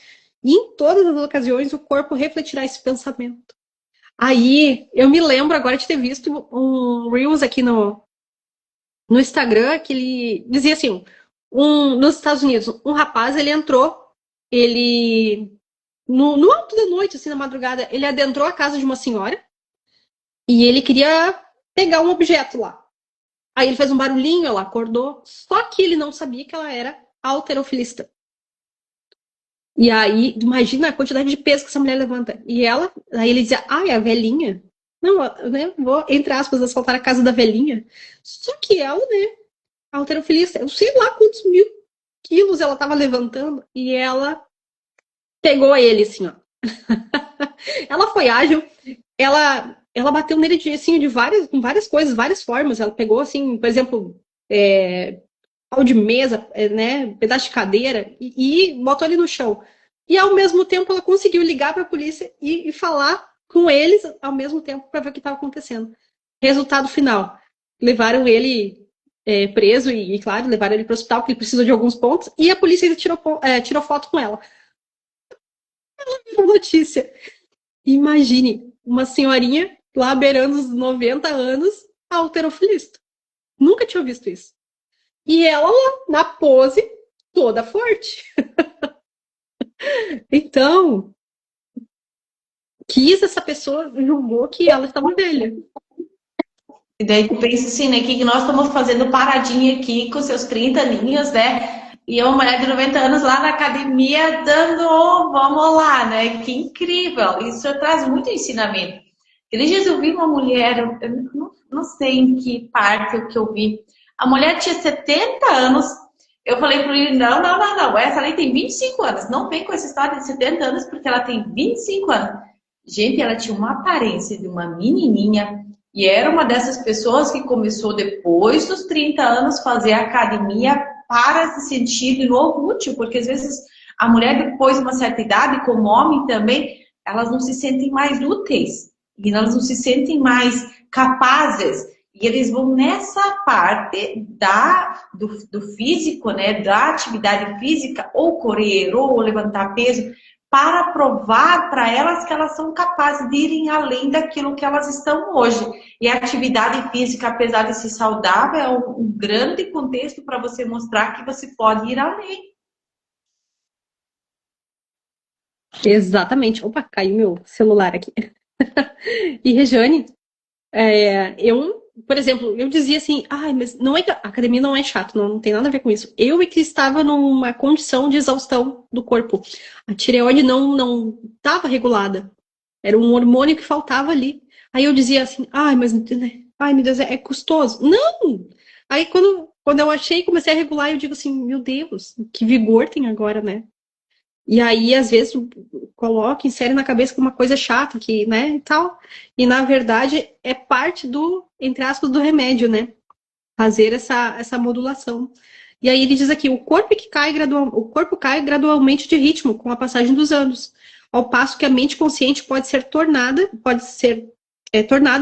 E em todas as ocasiões o corpo refletirá esse pensamento. Aí, eu me lembro agora de ter visto um Reels aqui no Instagram que ele dizia assim, nos Estados Unidos, um rapaz, ele entrou, no alto da noite, assim, na madrugada, ele adentrou a casa de uma senhora e ele queria pegar um objeto lá. Aí ele fez um barulhinho, ela acordou, só que ele não sabia que ela era halterofilista. E aí, imagina a quantidade de peso que essa mulher levanta. Aí ele dizia, ai, a velhinha. Não, né, vou, entre aspas, assaltar a casa da velhinha. Só que ela, né, halterofilista, eu sei lá quantos mil quilos ela tava levantando. E ela pegou ele, assim, ó. Ela foi ágil, ela bateu nele assim, com várias coisas, várias formas. Ela pegou, assim, por exemplo, pau de mesa, né, pedaço de cadeira, e botou ele no chão. E ao mesmo tempo ela conseguiu ligar para a polícia e falar com eles ao mesmo tempo para ver o que estava acontecendo. Resultado final: levaram ele preso e, claro, levaram ele para o hospital porque ele precisa de alguns pontos, e a polícia ainda tirou foto com ela. Notícia. Imagine uma senhorinha lá beirando os 90 anos, halterofilista. Nunca tinha visto isso. E ela lá, na pose, toda forte. Então, essa pessoa julgou que ela estava velha. E daí tu pensa assim, né? O que nós estamos fazendo paradinha aqui com seus 30 aninhos, né? E uma mulher de 90 anos lá na academia dando, vamos lá, né? Que incrível! Isso traz muito ensinamento. Aqueles dias eu vi uma mulher, eu não sei em que parte que eu vi. A mulher tinha 70 anos. Eu falei para ele, não. Essa ali tem 25 anos. Não vem com essa história de 70 anos, porque ela tem 25 anos. Gente, ela tinha uma aparência de uma menininha. E era uma dessas pessoas que começou depois dos 30 anos fazer academia para se sentir de novo útil, porque às vezes a mulher depois de uma certa idade, como homem também, elas não se sentem mais úteis e elas não se sentem mais capazes. E eles vão nessa parte do físico, né, da atividade física, ou correr, ou levantar peso, para provar para elas que elas são capazes de irem além daquilo que elas estão hoje. E a atividade física, apesar de ser saudável, é um grande contexto para você mostrar que você pode ir além. Exatamente. Opa, caiu meu celular aqui. E, Rejane, por exemplo, eu dizia assim, mas não é que a academia não é chato, não tem nada a ver com isso. Eu é que estava numa condição de exaustão do corpo. A tireoide não estava regulada. Era um hormônio que faltava ali. Aí eu dizia assim, ai meu Deus, é custoso. Não! Aí quando eu achei, comecei a regular, eu digo assim, meu Deus, que vigor tem agora, né? E aí, às vezes, coloca, insere na cabeça que uma coisa chata, que, né, e tal. E, na verdade, é parte entre aspas, do remédio, né? Fazer essa modulação. E aí ele diz aqui, o corpo cai gradualmente de ritmo com a passagem dos anos, ao passo que a mente consciente pode ser tornada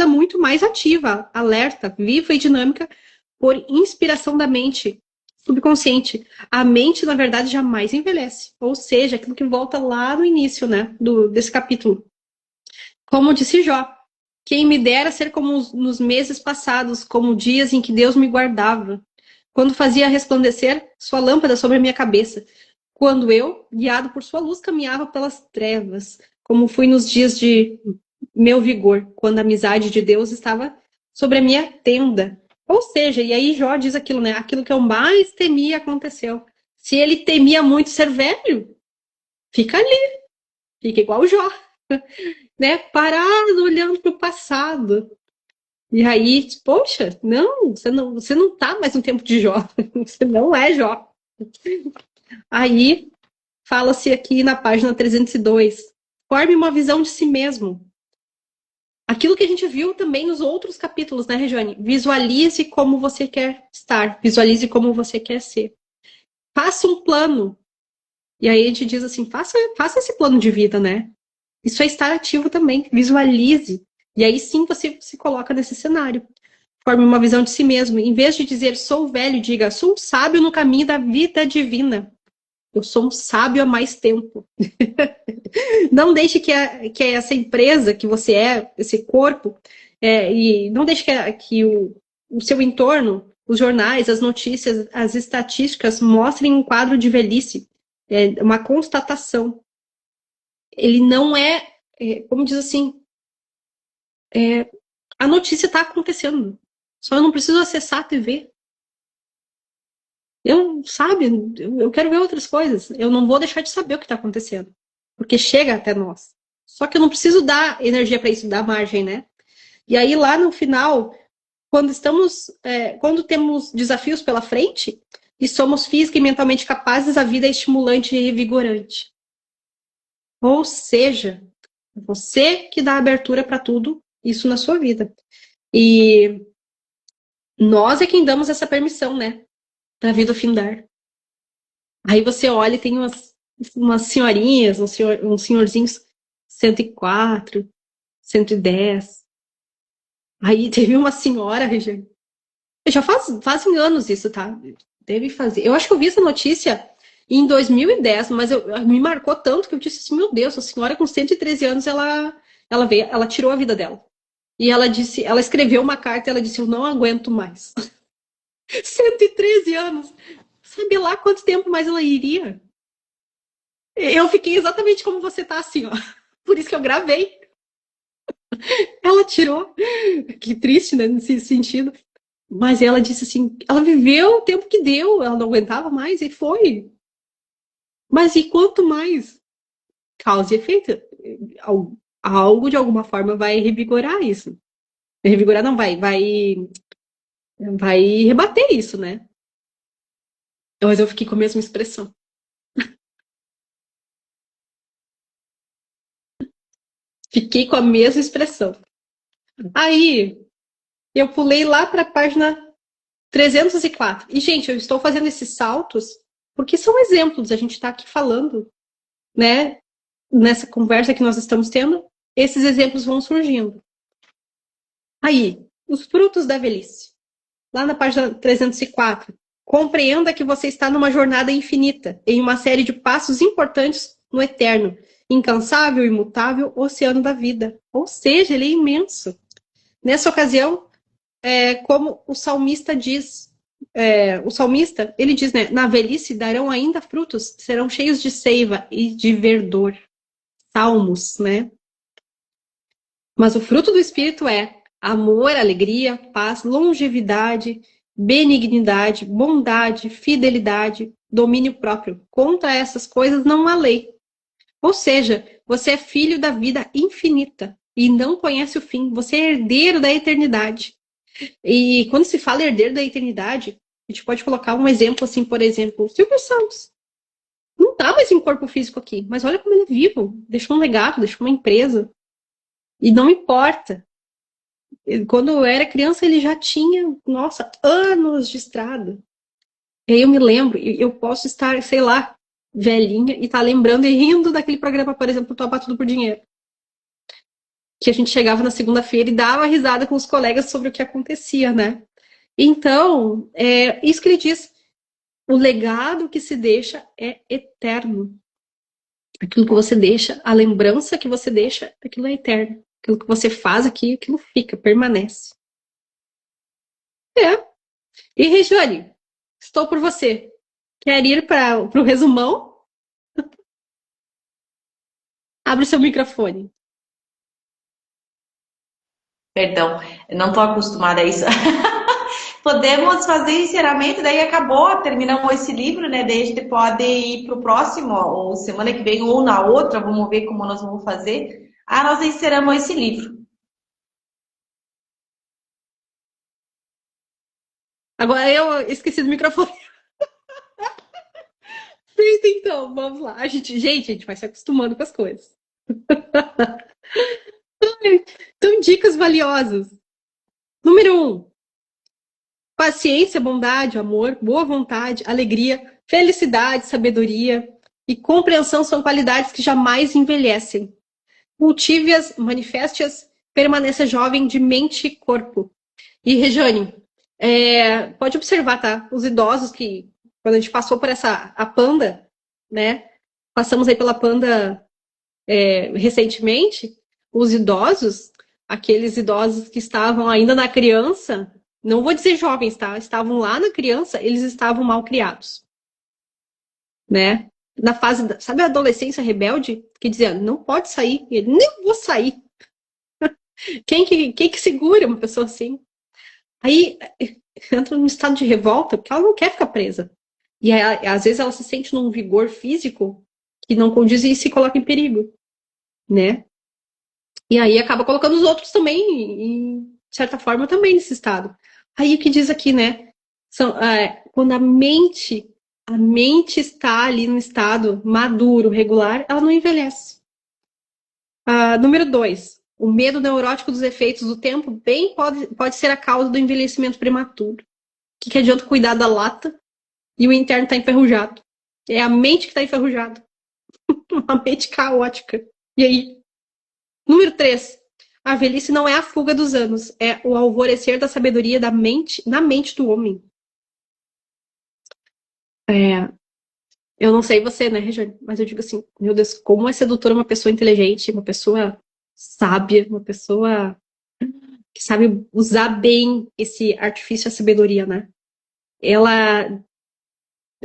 muito mais ativa, alerta, viva e dinâmica por inspiração da mente subconsciente. A mente, na verdade, jamais envelhece. Ou seja, aquilo que volta lá no início, né, desse capítulo. Como disse Jó, quem me dera ser como nos meses passados, como dias em que Deus me guardava, quando fazia resplandecer sua lâmpada sobre a minha cabeça, quando eu, guiado por sua luz, caminhava pelas trevas, como fui nos dias de meu vigor, quando a amizade de Deus estava sobre a minha tenda. Ou seja, e aí Jó diz aquilo, né? Aquilo que eu mais temia aconteceu. Se ele temia muito ser velho, fica ali, fica igual o Jó, né? Parado, olhando para o passado. E aí, poxa, você não tá mais no tempo de Jó, você não é Jó. Aí, fala-se aqui na página 302, forme uma visão de si mesmo. Aquilo que a gente viu também nos outros capítulos, né, Regiane? Visualize como você quer estar, visualize como você quer ser. Faça um plano. E aí a gente diz assim, faça esse plano de vida, né? Isso é estar ativo também, visualize. E aí sim você se coloca nesse cenário. Forme uma visão de si mesmo. Em vez de dizer sou velho, diga sou um sábio no caminho da vida divina. Eu sou um sábio há mais tempo. Não deixe que essa empresa que você é, esse corpo, e não deixe que o seu entorno, os jornais, as notícias, as estatísticas mostrem um quadro de velhice, uma constatação. Ele não como diz assim, a notícia está acontecendo. Só eu não preciso acessar a TV. Eu quero ver outras coisas. Eu não vou deixar de saber o que está acontecendo. Porque chega até nós. Só que eu não preciso dar energia para isso, dar margem, né? E aí, lá no final, quando temos desafios pela frente e somos física e mentalmente capazes, a vida é estimulante e revigorante. Ou seja, você que dá abertura para tudo isso na sua vida. E Nós é quem damos essa permissão, né? Da vida findar. Aí você olha e tem umas senhorinhas, uns senhorzinhos 104, 110. Aí teve uma senhora, Regiane. Já fazem anos isso, tá? Deve fazer. Eu acho que eu vi essa notícia em 2010, mas me marcou tanto que eu disse assim, meu Deus, a senhora com 113 anos, ela tirou a vida dela. E ela disse, ela escreveu uma carta e ela disse, eu não aguento mais. 113 anos. Sabe lá quanto tempo mais ela iria? Eu fiquei exatamente como você tá, assim, ó. Por isso que eu gravei. Ela tirou. Que triste, né, nesse sentido. Mas ela disse assim, ela viveu o tempo que deu, ela não aguentava mais e foi. Mas e quanto mais? Causa e efeito. Algo de alguma forma vai revigorar isso. Revigorar não vai rebater isso, né? Mas eu fiquei com a mesma expressão. Fiquei com a mesma expressão. Aí eu pulei lá para a página 304. E, gente, eu estou fazendo esses saltos porque são exemplos. A gente está aqui falando, né? Nessa conversa que nós estamos tendo, esses exemplos vão surgindo. Aí, os frutos da velhice. Lá na página 304. Compreenda que você está numa jornada infinita, em uma série de passos importantes no eterno, incansável, imutável oceano da vida. Ou seja, ele é imenso. Nessa ocasião, como o salmista diz, ele diz, né, na velhice darão ainda frutos, serão cheios de seiva e de verdor. Salmos, né? Mas o fruto do Espírito é amor, alegria, paz, longevidade, benignidade, bondade, fidelidade, domínio próprio. Contra essas coisas não há lei. Ou seja, você é filho da vida infinita e não conhece o fim. Você é herdeiro da eternidade. E quando se fala herdeiro da eternidade, a gente pode colocar um exemplo assim, por exemplo, o Silvio Santos. Não está mais em corpo físico aqui, mas olha como ele é vivo. Deixou um legado, deixou uma empresa. E não importa. Quando eu era criança, ele já tinha, nossa, anos de estrada. E aí eu me lembro, eu posso estar, sei lá, velhinha e estar lembrando e rindo daquele programa, por exemplo, Topa Tudo por Dinheiro. Que a gente chegava na segunda-feira e dava risada com os colegas sobre o que acontecia, né? Então, isso que ele diz, o legado que se deixa é eterno. Aquilo que você deixa, a lembrança que você deixa, aquilo é eterno. Aquilo que você faz aqui, aquilo fica, permanece. É. E Regiane, estou por você. Quer ir para o resumão? Abre o seu microfone. Perdão, eu não estou acostumada a isso. Podemos fazer encerramento, daí acabou, terminamos esse livro, né? Daí a gente pode ir para o próximo, ou semana que vem, ou na outra, vamos ver como nós vamos fazer. Ah, nós encerramos esse livro. Agora eu esqueci do microfone. Então, vamos lá. A gente vai se acostumando com as coisas. Então, dicas valiosas. Número 1. Paciência, bondade, amor, boa vontade, alegria, felicidade, sabedoria e compreensão são qualidades que jamais envelhecem. Cultive-as, manifeste-as, permaneça jovem de mente e corpo. E, Rejane, pode observar, tá? Os idosos que, quando a gente passou por a Panda, né? Passamos aí pela Panda recentemente, os idosos, aqueles idosos que estavam ainda na criança, não vou dizer jovens, tá? Estavam lá na criança, eles estavam mal criados, né? Na fase, sabe a adolescência rebelde? Que dizia, não pode sair. Ele, não vou sair. Quem que segura uma pessoa assim? Aí entra num estado de revolta, porque ela não quer ficar presa. E aí, às vezes ela se sente num vigor físico que não condiz e se coloca em perigo, né? E aí acaba colocando os outros também, de certa forma, também nesse estado. Aí o que diz aqui, né? Quando a mente está ali no estado maduro, regular, ela não envelhece. Número 2. O medo neurótico dos efeitos do tempo bem pode ser a causa do envelhecimento prematuro. O que adianta cuidar da lata e o interno está enferrujado? É a mente que está enferrujada. Uma mente caótica. E aí? Número 3. A velhice não é a fuga dos anos, é o alvorecer da sabedoria da mente, na mente do homem. Eu não sei você, né, Regiane? Mas eu digo assim, meu Deus, como é sedutora uma pessoa inteligente, uma pessoa sábia, uma pessoa que sabe usar bem esse artifício, a sabedoria, né? Ela.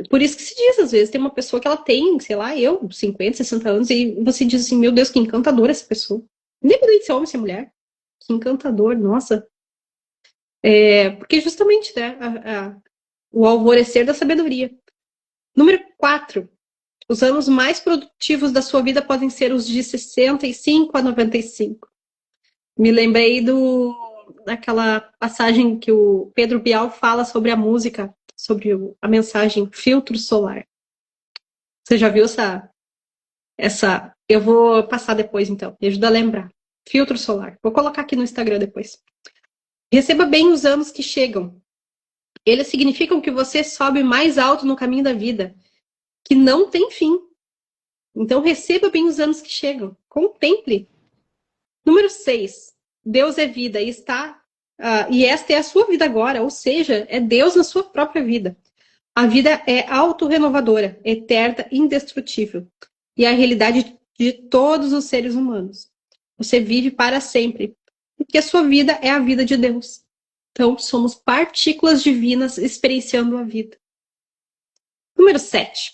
Por isso que se diz, às vezes, tem uma pessoa que ela tem, sei lá, 50, 60 anos, e você diz assim, meu Deus, que encantadora essa pessoa. Independente se é homem ou se é mulher. Que encantador, nossa. Porque justamente, né, o alvorecer da sabedoria. Número 4. Os anos mais produtivos da sua vida podem ser os de 65 a 95. Me lembrei daquela passagem que o Pedro Bial fala sobre a música, sobre a mensagem filtro solar. Você já viu essa? Eu vou passar depois, então. Me ajuda a lembrar. Filtro solar. Vou colocar aqui no Instagram depois. Receba bem os anos que chegam. Eles significam que você sobe mais alto no caminho da vida, que não tem fim. Então, receba bem os anos que chegam. Contemple. Número 6. Deus é vida e esta é a sua vida agora, ou seja, é Deus na sua própria vida. A vida é autorrenovadora, eterna, indestrutível. E é a realidade de todos os seres humanos. Você vive para sempre, porque a sua vida é a vida de Deus. Então, somos partículas divinas experienciando a vida. Número 7.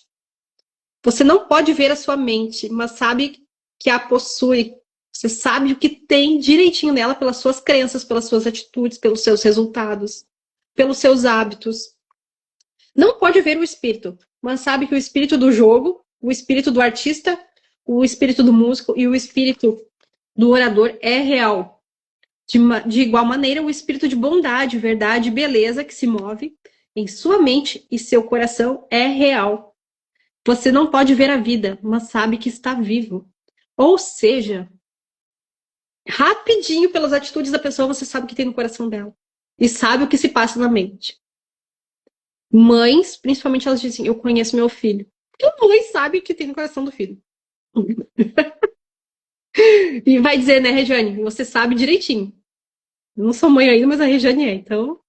Você não pode ver a sua mente, mas sabe que a possui. Você sabe o que tem direitinho nela pelas suas crenças, pelas suas atitudes, pelos seus resultados, pelos seus hábitos. Não pode ver o espírito, mas sabe que o espírito do jogo, o espírito do artista, o espírito do músico e o espírito do orador é real. De igual maneira, o espírito de bondade, verdade e beleza que se move em sua mente e seu coração é real. Você não pode ver a vida, mas sabe que está vivo. Ou seja, rapidinho, pelas atitudes da pessoa, você sabe o que tem no coração dela. E sabe o que se passa na mente. Mães, principalmente, elas dizem, eu conheço meu filho. Porque a mãe sabe o que tem no coração do filho. E vai dizer, né, Regiane, você sabe direitinho. Eu não sou mãe ainda, mas a Regiane é, então...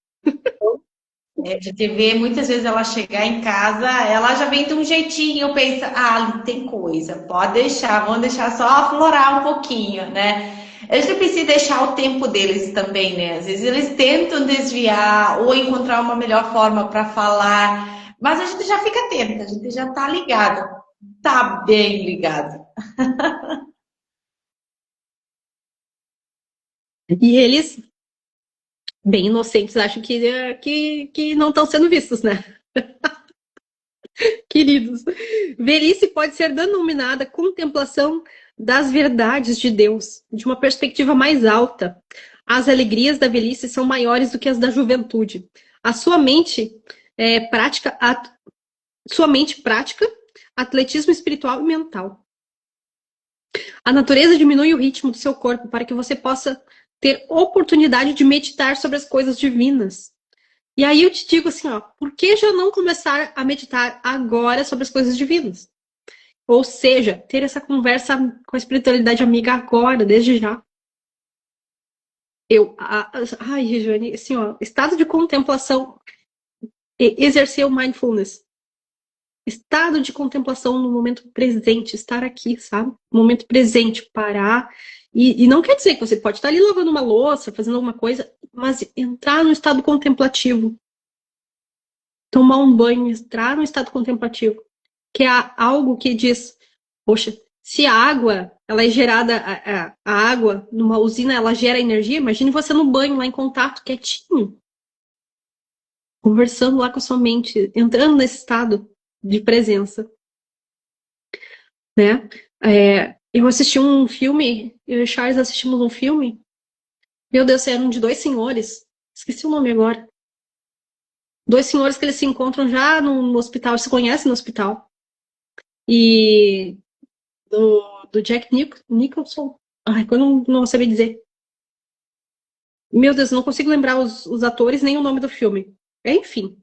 A gente vê muitas vezes ela chegar em casa, ela já vem de um jeitinho, pensa, ali tem coisa, pode deixar, vamos deixar só aflorar um pouquinho, né? A gente precisa deixar o tempo deles também, né? Às vezes eles tentam desviar ou encontrar uma melhor forma para falar, mas a gente já fica atenta, a gente já tá ligado, tá bem ligado. E eles, bem inocentes, acham que não estão sendo vistos, né? Queridos. Velhice pode ser denominada contemplação das verdades de Deus, de uma perspectiva mais alta. As alegrias da velhice são maiores do que as da juventude. A sua mente prática, sua mente prática, atletismo espiritual e mental. A natureza diminui o ritmo do seu corpo para que você possa ter oportunidade de meditar sobre as coisas divinas. E aí eu te digo assim, ó, por que já não começar a meditar agora sobre as coisas divinas? Ou seja, ter essa conversa com a espiritualidade amiga agora, desde já. Ai, Regiane, assim, ó, estado de contemplação, exercer o mindfulness. Estado de contemplação no momento presente, estar aqui, sabe? No momento presente, parar. E não quer dizer que você pode estar ali lavando uma louça, fazendo alguma coisa, mas entrar no estado contemplativo. Tomar um banho, entrar no estado contemplativo. Que é algo que diz, poxa, se a água, ela é gerada, a água numa usina, ela gera energia, imagine você no banho, lá em contato, quietinho. Conversando lá com a sua mente, entrando nesse estado de presença. Né? Eu assisti um filme, eu e o Charles assistimos um filme, meu Deus, eram de dois senhores, esqueci o nome agora. Dois senhores que eles se encontram já no hospital, se conhecem no hospital. E do Jack Nicholson, Ai, que eu não vou saber dizer. Meu Deus, eu não consigo lembrar os atores nem o nome do filme. Enfim.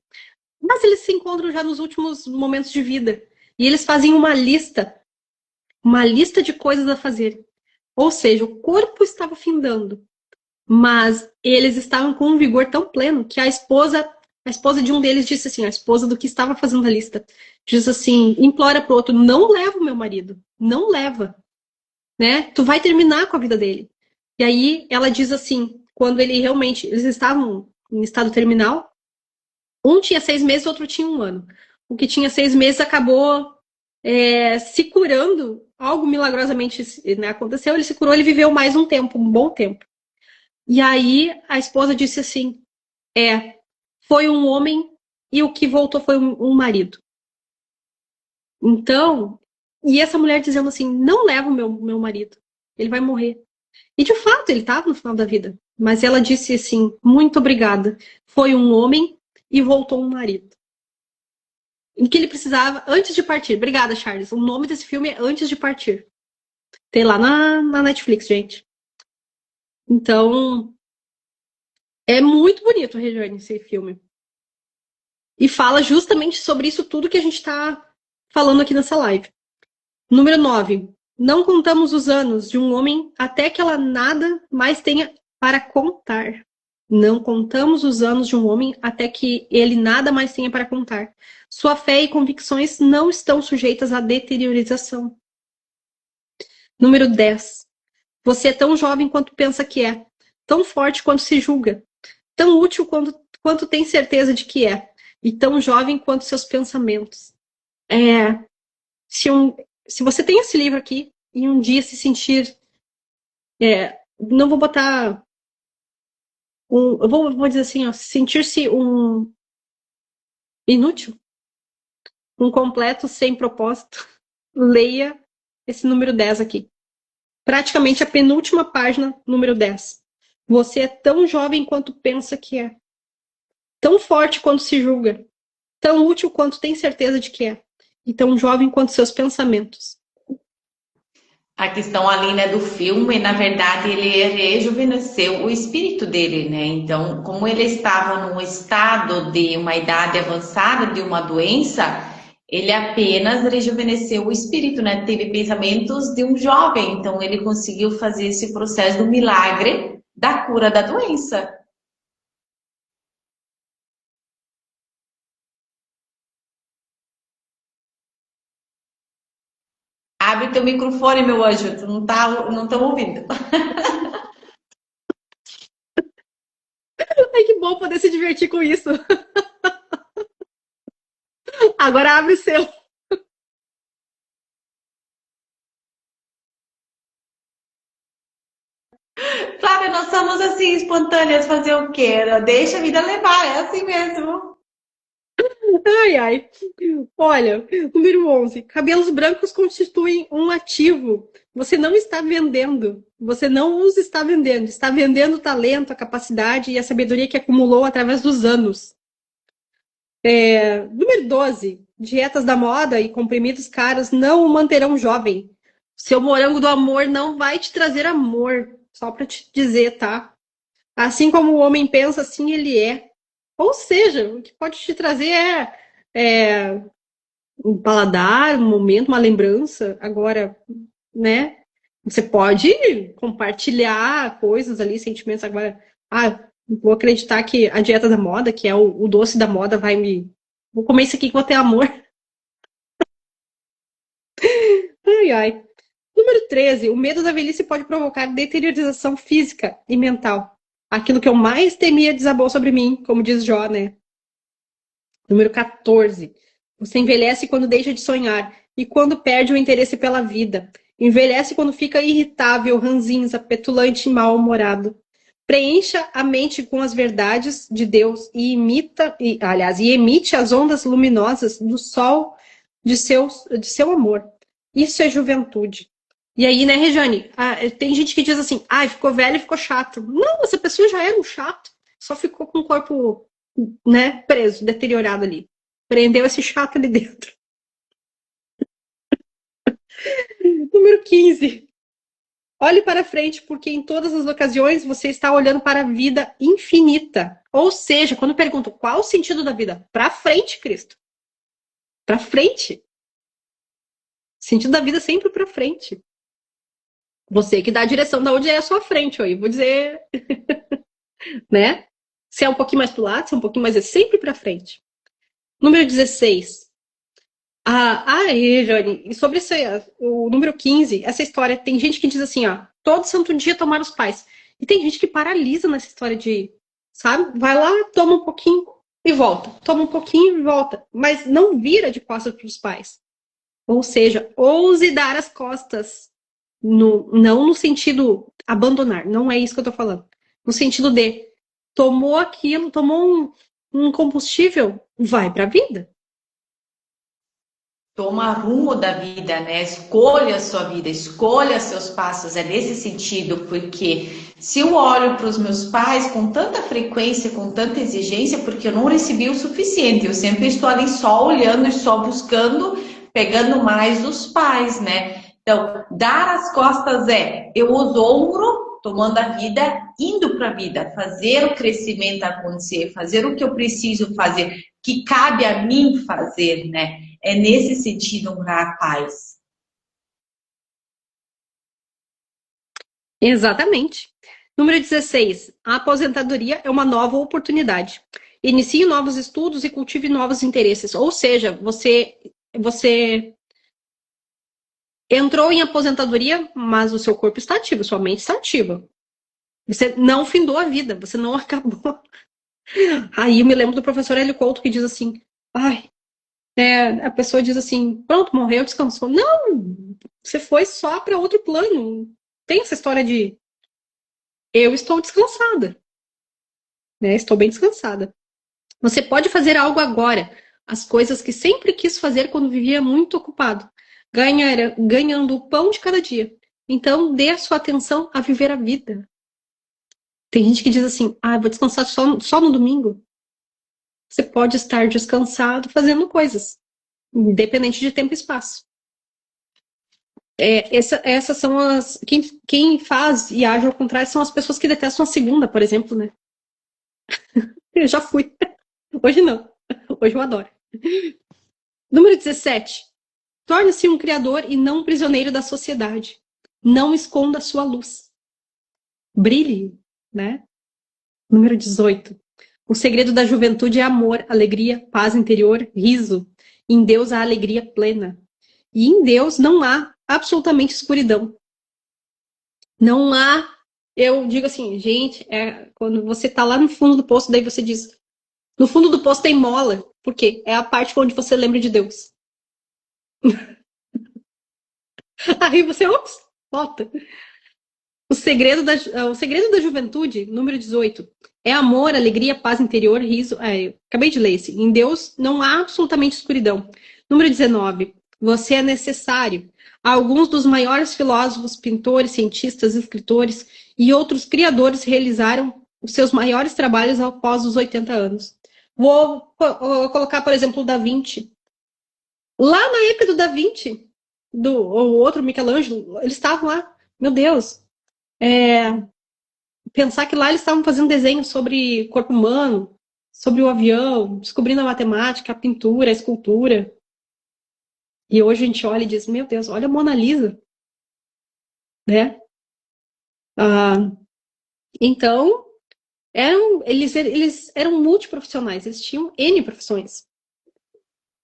Mas eles se encontram já nos últimos momentos de vida. E eles fazem uma lista de coisas a fazer. Ou seja, o corpo estava findando, mas eles estavam com um vigor tão pleno que a esposa de um deles disse assim, a esposa do que estava fazendo a lista, diz assim, implora pro outro, não leva o meu marido, não leva, né? Tu vai terminar com a vida dele. E aí ela diz assim, quando eles estavam em estado terminal, um tinha 6 meses, o outro tinha 1 ano. O que tinha 6 meses acabou se curando, algo milagrosamente, né, aconteceu, ele se curou, ele viveu mais um tempo, um bom tempo. E aí a esposa disse assim: foi um homem e o que voltou foi um marido. Então, e essa mulher dizendo assim: não leva o meu marido, ele vai morrer. E de fato, ele estava no final da vida. Mas ela disse assim: muito obrigada. Foi um homem e voltou um marido. O que ele precisava antes de partir. Obrigada, Charles. O nome desse filme é Antes de Partir. Tem lá na Netflix, gente. Então, é muito bonito, Regiane, esse filme. E fala justamente sobre isso tudo que a gente está falando aqui nessa live. Número 9. Não contamos os anos de um homem até que ela nada mais tenha para contar. Não contamos os anos de um homem até que ele nada mais tenha para contar. Sua fé e convicções não estão sujeitas à deteriorização. Número 10. Você é tão jovem quanto pensa que é, tão forte quanto se julga, tão útil quanto tem certeza de que é, e tão jovem quanto seus pensamentos. É, se, um, se você tem esse livro aqui e um dia se sentir. Não vou botar. Eu vou dizer assim, ó, sentir-se um inútil, um completo sem propósito, leia esse número 10 aqui. Praticamente a penúltima página, número 10. Você é tão jovem quanto pensa que é, tão forte quanto se julga, tão útil quanto tem certeza de que é, e tão jovem quanto seus pensamentos. A questão ali, né, do filme, na verdade, ele rejuvenesceu o espírito dele, né? Então, como ele estava num estado de uma idade avançada de uma doença, ele apenas rejuvenesceu o espírito, né? Teve pensamentos de um jovem, então ele conseguiu fazer esse processo do milagre da cura da doença. Abre teu microfone, meu anjo, tu não tá ouvindo. Ai, que bom poder se divertir com isso. Agora abre o seu. Flávia, nós somos assim, espontâneas, fazer o quê? Deixa a vida levar, é assim mesmo. Ai, ai. Olha, número 11. Cabelos brancos constituem um ativo. Você não está vendendo. Você não os está vendendo. Está vendendo o talento, a capacidade e a sabedoria que acumulou através dos anos. Número 12. Dietas da moda e comprimidos caros não o manterão jovem. Seu morango do amor não vai te trazer amor. Só para te dizer, tá? Assim como o homem pensa, assim ele é. Ou seja, o que pode te trazer é um paladar, um momento, uma lembrança. Agora, né? Você pode compartilhar coisas ali, sentimentos. Agora, vou acreditar que a dieta da moda, que é o doce da moda, vai me. Vou comer isso aqui que vou ter amor. Ai, ai. Número 13. O medo da velhice pode provocar deteriorização física e mental. Aquilo que eu mais temia desabou sobre mim, como diz Jó, né? Número 14. Você envelhece quando deixa de sonhar e quando perde o interesse pela vida. Envelhece quando fica irritável, ranzinza, petulante e mal-humorado. Preencha a mente com as verdades de Deus e emite as ondas luminosas do sol de seu amor. Isso é juventude. E aí, né, Rejane? Tem gente que diz assim, ficou velho e ficou chato. Não, essa pessoa já era um chato, só ficou com o corpo, né, preso, deteriorado ali. Prendeu esse chato ali dentro. Número 15. Olhe para frente, porque em todas as ocasiões você está olhando para a vida infinita. Ou seja, quando pergunto qual o sentido da vida? Para frente, Cristo. Para frente. O sentido da vida é sempre para frente. Você que dá a direção da onde é a sua frente, aí vou dizer, né? Se é um pouquinho mais para o lado, se é um pouquinho mais, é sempre para frente. Número 16. Johnny, e sobre esse, o número 15, essa história, tem gente que diz assim, ó, todo santo dia tomar os pais. E tem gente que paralisa nessa história de, sabe, vai lá, toma um pouquinho e volta, toma um pouquinho e volta, mas não vira de costas para os pais. Ou seja, ouse dar as costas, não no sentido abandonar, não é isso que eu tô falando. No sentido de, tomou aquilo, tomou um combustível, vai para a vida. Toma rumo da vida, né? Escolha a sua vida, escolha seus passos. É nesse sentido, porque se eu olho para os meus pais com tanta frequência, com tanta exigência, porque eu não recebi o suficiente, eu sempre estou ali só olhando e só buscando, pegando mais dos pais, né? Então, dar as costas é eu os ombro, tomando a vida, indo para a vida, fazer o crescimento acontecer, fazer o que eu preciso fazer, que cabe a mim fazer, né? É nesse sentido honrar a paz. Exatamente. Número 16. A aposentadoria é uma nova oportunidade. Inicie novos estudos e cultive novos interesses. Ou seja, você entrou em aposentadoria, mas o seu corpo está ativo, sua mente está ativa. Você não findou a vida, você não acabou. Aí eu me lembro do professor Hélio Couto que diz assim: ai, a pessoa diz assim, pronto, morreu, descansou. Não, você foi só para outro plano. Tem essa história de eu estou descansada, né? Estou bem descansada. Você pode fazer algo agora, as coisas que sempre quis fazer quando vivia muito ocupado, ganhando o pão de cada dia. Então, dê a sua atenção a viver a vida. Tem gente que diz assim, vou descansar só no domingo. Você pode estar descansado fazendo coisas, independente de tempo e espaço. Essas são as. Quem faz e age ao contrário são as pessoas que detestam a segunda, por exemplo, né? Eu já fui. Hoje não. Hoje eu adoro. Número 17. Torne-se um criador e não um prisioneiro da sociedade. Não esconda a sua luz. Brilhe, né? Número 18. O segredo da juventude é amor, alegria, paz interior, riso. Em Deus há alegria plena. E em Deus não há absolutamente escuridão. Não há. Eu digo assim, gente, quando você tá lá no fundo do poço, daí você diz: no fundo do poço tem mola. Por quê? É a parte onde você lembra de Deus. Aí você, ops, volta. O segredo da juventude, número 18, é amor, alegria, paz interior, riso. Acabei de ler esse. Em Deus não há absolutamente escuridão. Número 19, você é necessário. Alguns dos maiores filósofos, pintores, cientistas, escritores e outros criadores realizaram os seus maiores trabalhos após os 80 anos. Vou colocar, por exemplo, o Da Vinci. Lá na época do Da Vinci, o outro Michelangelo, eles estavam lá. Meu Deus, pensar que lá eles estavam fazendo desenho sobre corpo humano, sobre o avião, descobrindo a matemática, a pintura, a escultura. E hoje a gente olha e diz, meu Deus, olha a Mona Lisa, né? Então, eles eram multiprofissionais, eles tinham N profissões.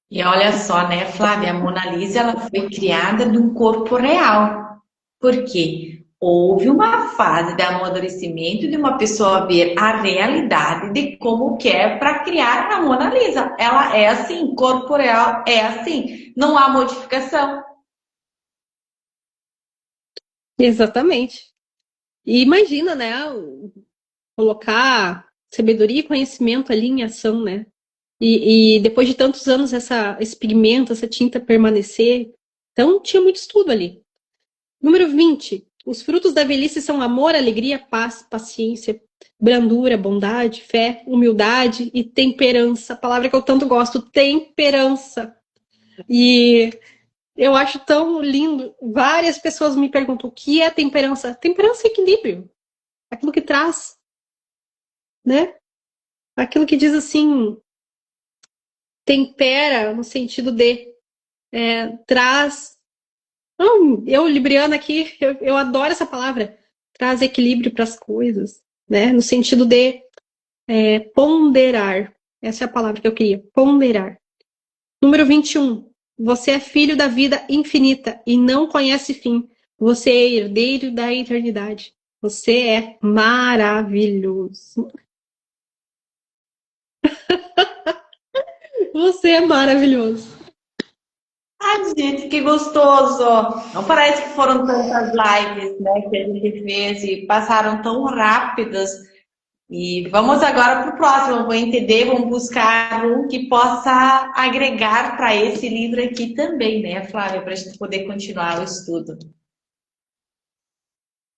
E olha só, né, Flávia, a Mona Lisa ela foi criada de um corpo real. Por quê? Houve uma fase de amadurecimento de uma pessoa ver a realidade de como que é para criar a Mona Lisa. Ela é assim, corporeal é assim, não há modificação. Exatamente. E imagina, né, colocar sabedoria e conhecimento ali em ação, né? E depois de tantos anos esse pigmento, essa tinta permanecer, então tinha muito estudo ali. Número 20. Os frutos da velhice são amor, alegria, paz, paciência, brandura, bondade, fé, humildade e temperança. A palavra que eu tanto gosto, temperança. E Eu acho tão lindo. Várias pessoas me perguntam o que é temperança. Temperança é equilíbrio. Aquilo que traz, né? Aquilo que diz assim, tempera no sentido de traz. Eu, libriana aqui, eu adoro essa palavra. Traz equilíbrio para as coisas, né? No sentido de ponderar. Essa é a palavra que eu queria. Ponderar. Número 21. Você é filho da vida infinita e não conhece fim. Você é herdeiro da eternidade. Você é maravilhoso. Você é maravilhoso. Ai, gente, que gostoso! Não parece que foram tantas lives, né, que a gente fez e passaram tão rápidas. E vamos agora para o próximo. Vou entender, vamos buscar um que possa agregar para esse livro aqui também, né, Flávia, para a gente poder continuar o estudo.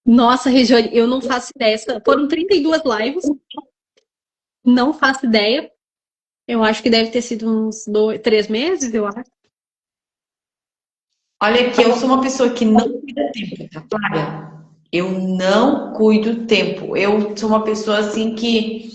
Nossa, Regiane, eu não faço ideia. Foram 32 lives. Não faço ideia. Eu acho que deve ter sido uns 3 meses, eu acho. Olha aqui, eu sou uma pessoa que não cuida tempo, tá, Flávia? Eu não cuido tempo. Eu sou uma pessoa assim que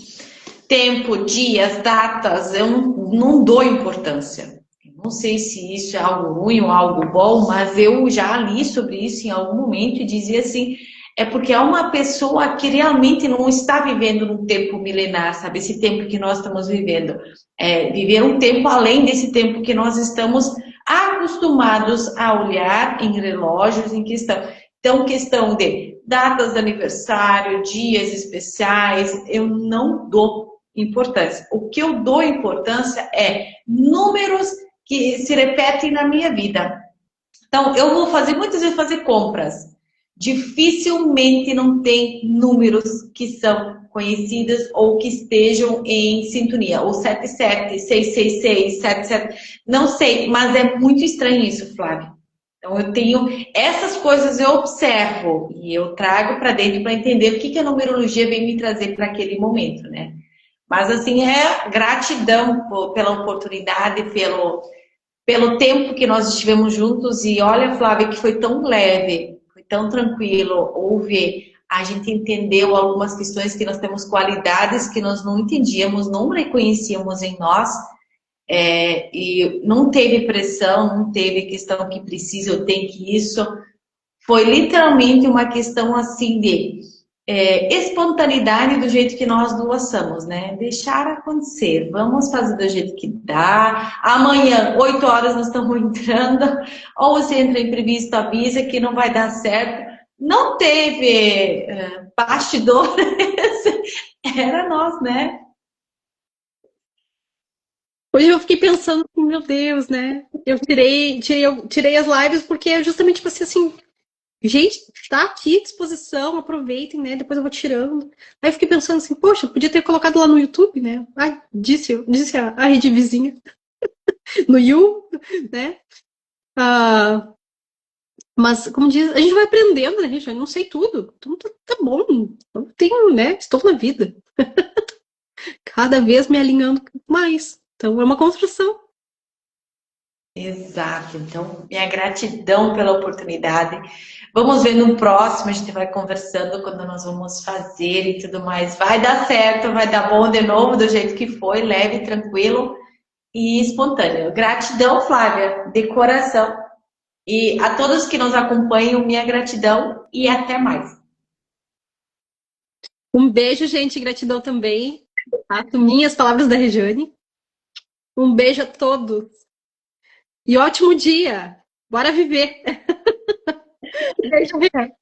tempo, dias, datas, eu não dou importância. Não sei se isso é algo ruim ou algo bom, mas eu já li sobre isso em algum momento e dizia assim, é porque é uma pessoa que realmente não está vivendo num tempo milenar, sabe? Esse tempo que nós estamos vivendo. É, viver um tempo além desse tempo que nós estamos acostumados a olhar em relógios, em questão. Então, questão de datas de aniversário, dias especiais, eu não dou importância. O que eu dou importância é números que se repetem na minha vida. Então, eu vou fazer, muitas vezes, fazer compras. Dificilmente não tem números que são conhecidos ou que estejam em sintonia. Ou 77, 666, 77. Não sei, mas é muito estranho isso, Flávio. Então, eu tenho essas coisas, eu observo e eu trago para dentro para entender o que a numerologia vem me trazer para aquele momento, né? Mas, assim, é gratidão pela oportunidade, pelo tempo que nós estivemos juntos. E olha, Flávia, que foi tão leve, foi tão tranquilo. Houve, a gente entendeu algumas questões que nós temos qualidades que nós não entendíamos, não reconhecíamos em nós. E não teve pressão, não teve questão que precisa, eu tenho que isso. Foi literalmente uma questão assim de espontaneidade do jeito que nós duas somos, né? Deixar acontecer. Vamos fazer do jeito que dá. Amanhã, 8 horas, nós estamos entrando. Ou se entra imprevisto, avisa que não vai dar certo. Não teve bastidores. Era nós, né? Hoje eu fiquei pensando, meu Deus, né? Eu tirei as lives porque é justamente para ser assim, gente, tá aqui à disposição, aproveitem, né? Depois eu vou tirando. Aí eu fiquei pensando assim, poxa, eu podia ter colocado lá no YouTube, né? Ai, disse a rede vizinha, no You, né? Ah, mas, como diz, a gente vai aprendendo, né, gente? Eu não sei tudo. Então tá bom. Eu tenho, né? Estou na vida. Cada vez me alinhando mais. Então é uma construção. Exato. Então, minha gratidão pela oportunidade. Vamos ver no próximo, a gente vai conversando quando nós vamos fazer e tudo mais. Vai dar certo, vai dar bom de novo, do jeito que foi, leve, tranquilo e espontâneo. Gratidão, Flávia, de coração. E a todos que nos acompanham, minha gratidão e até mais. Um beijo, gente. Gratidão também. Tá? Minhas palavras da Regiane. Um beijo a todos. E ótimo dia. Bora viver. Beijo, Regiane.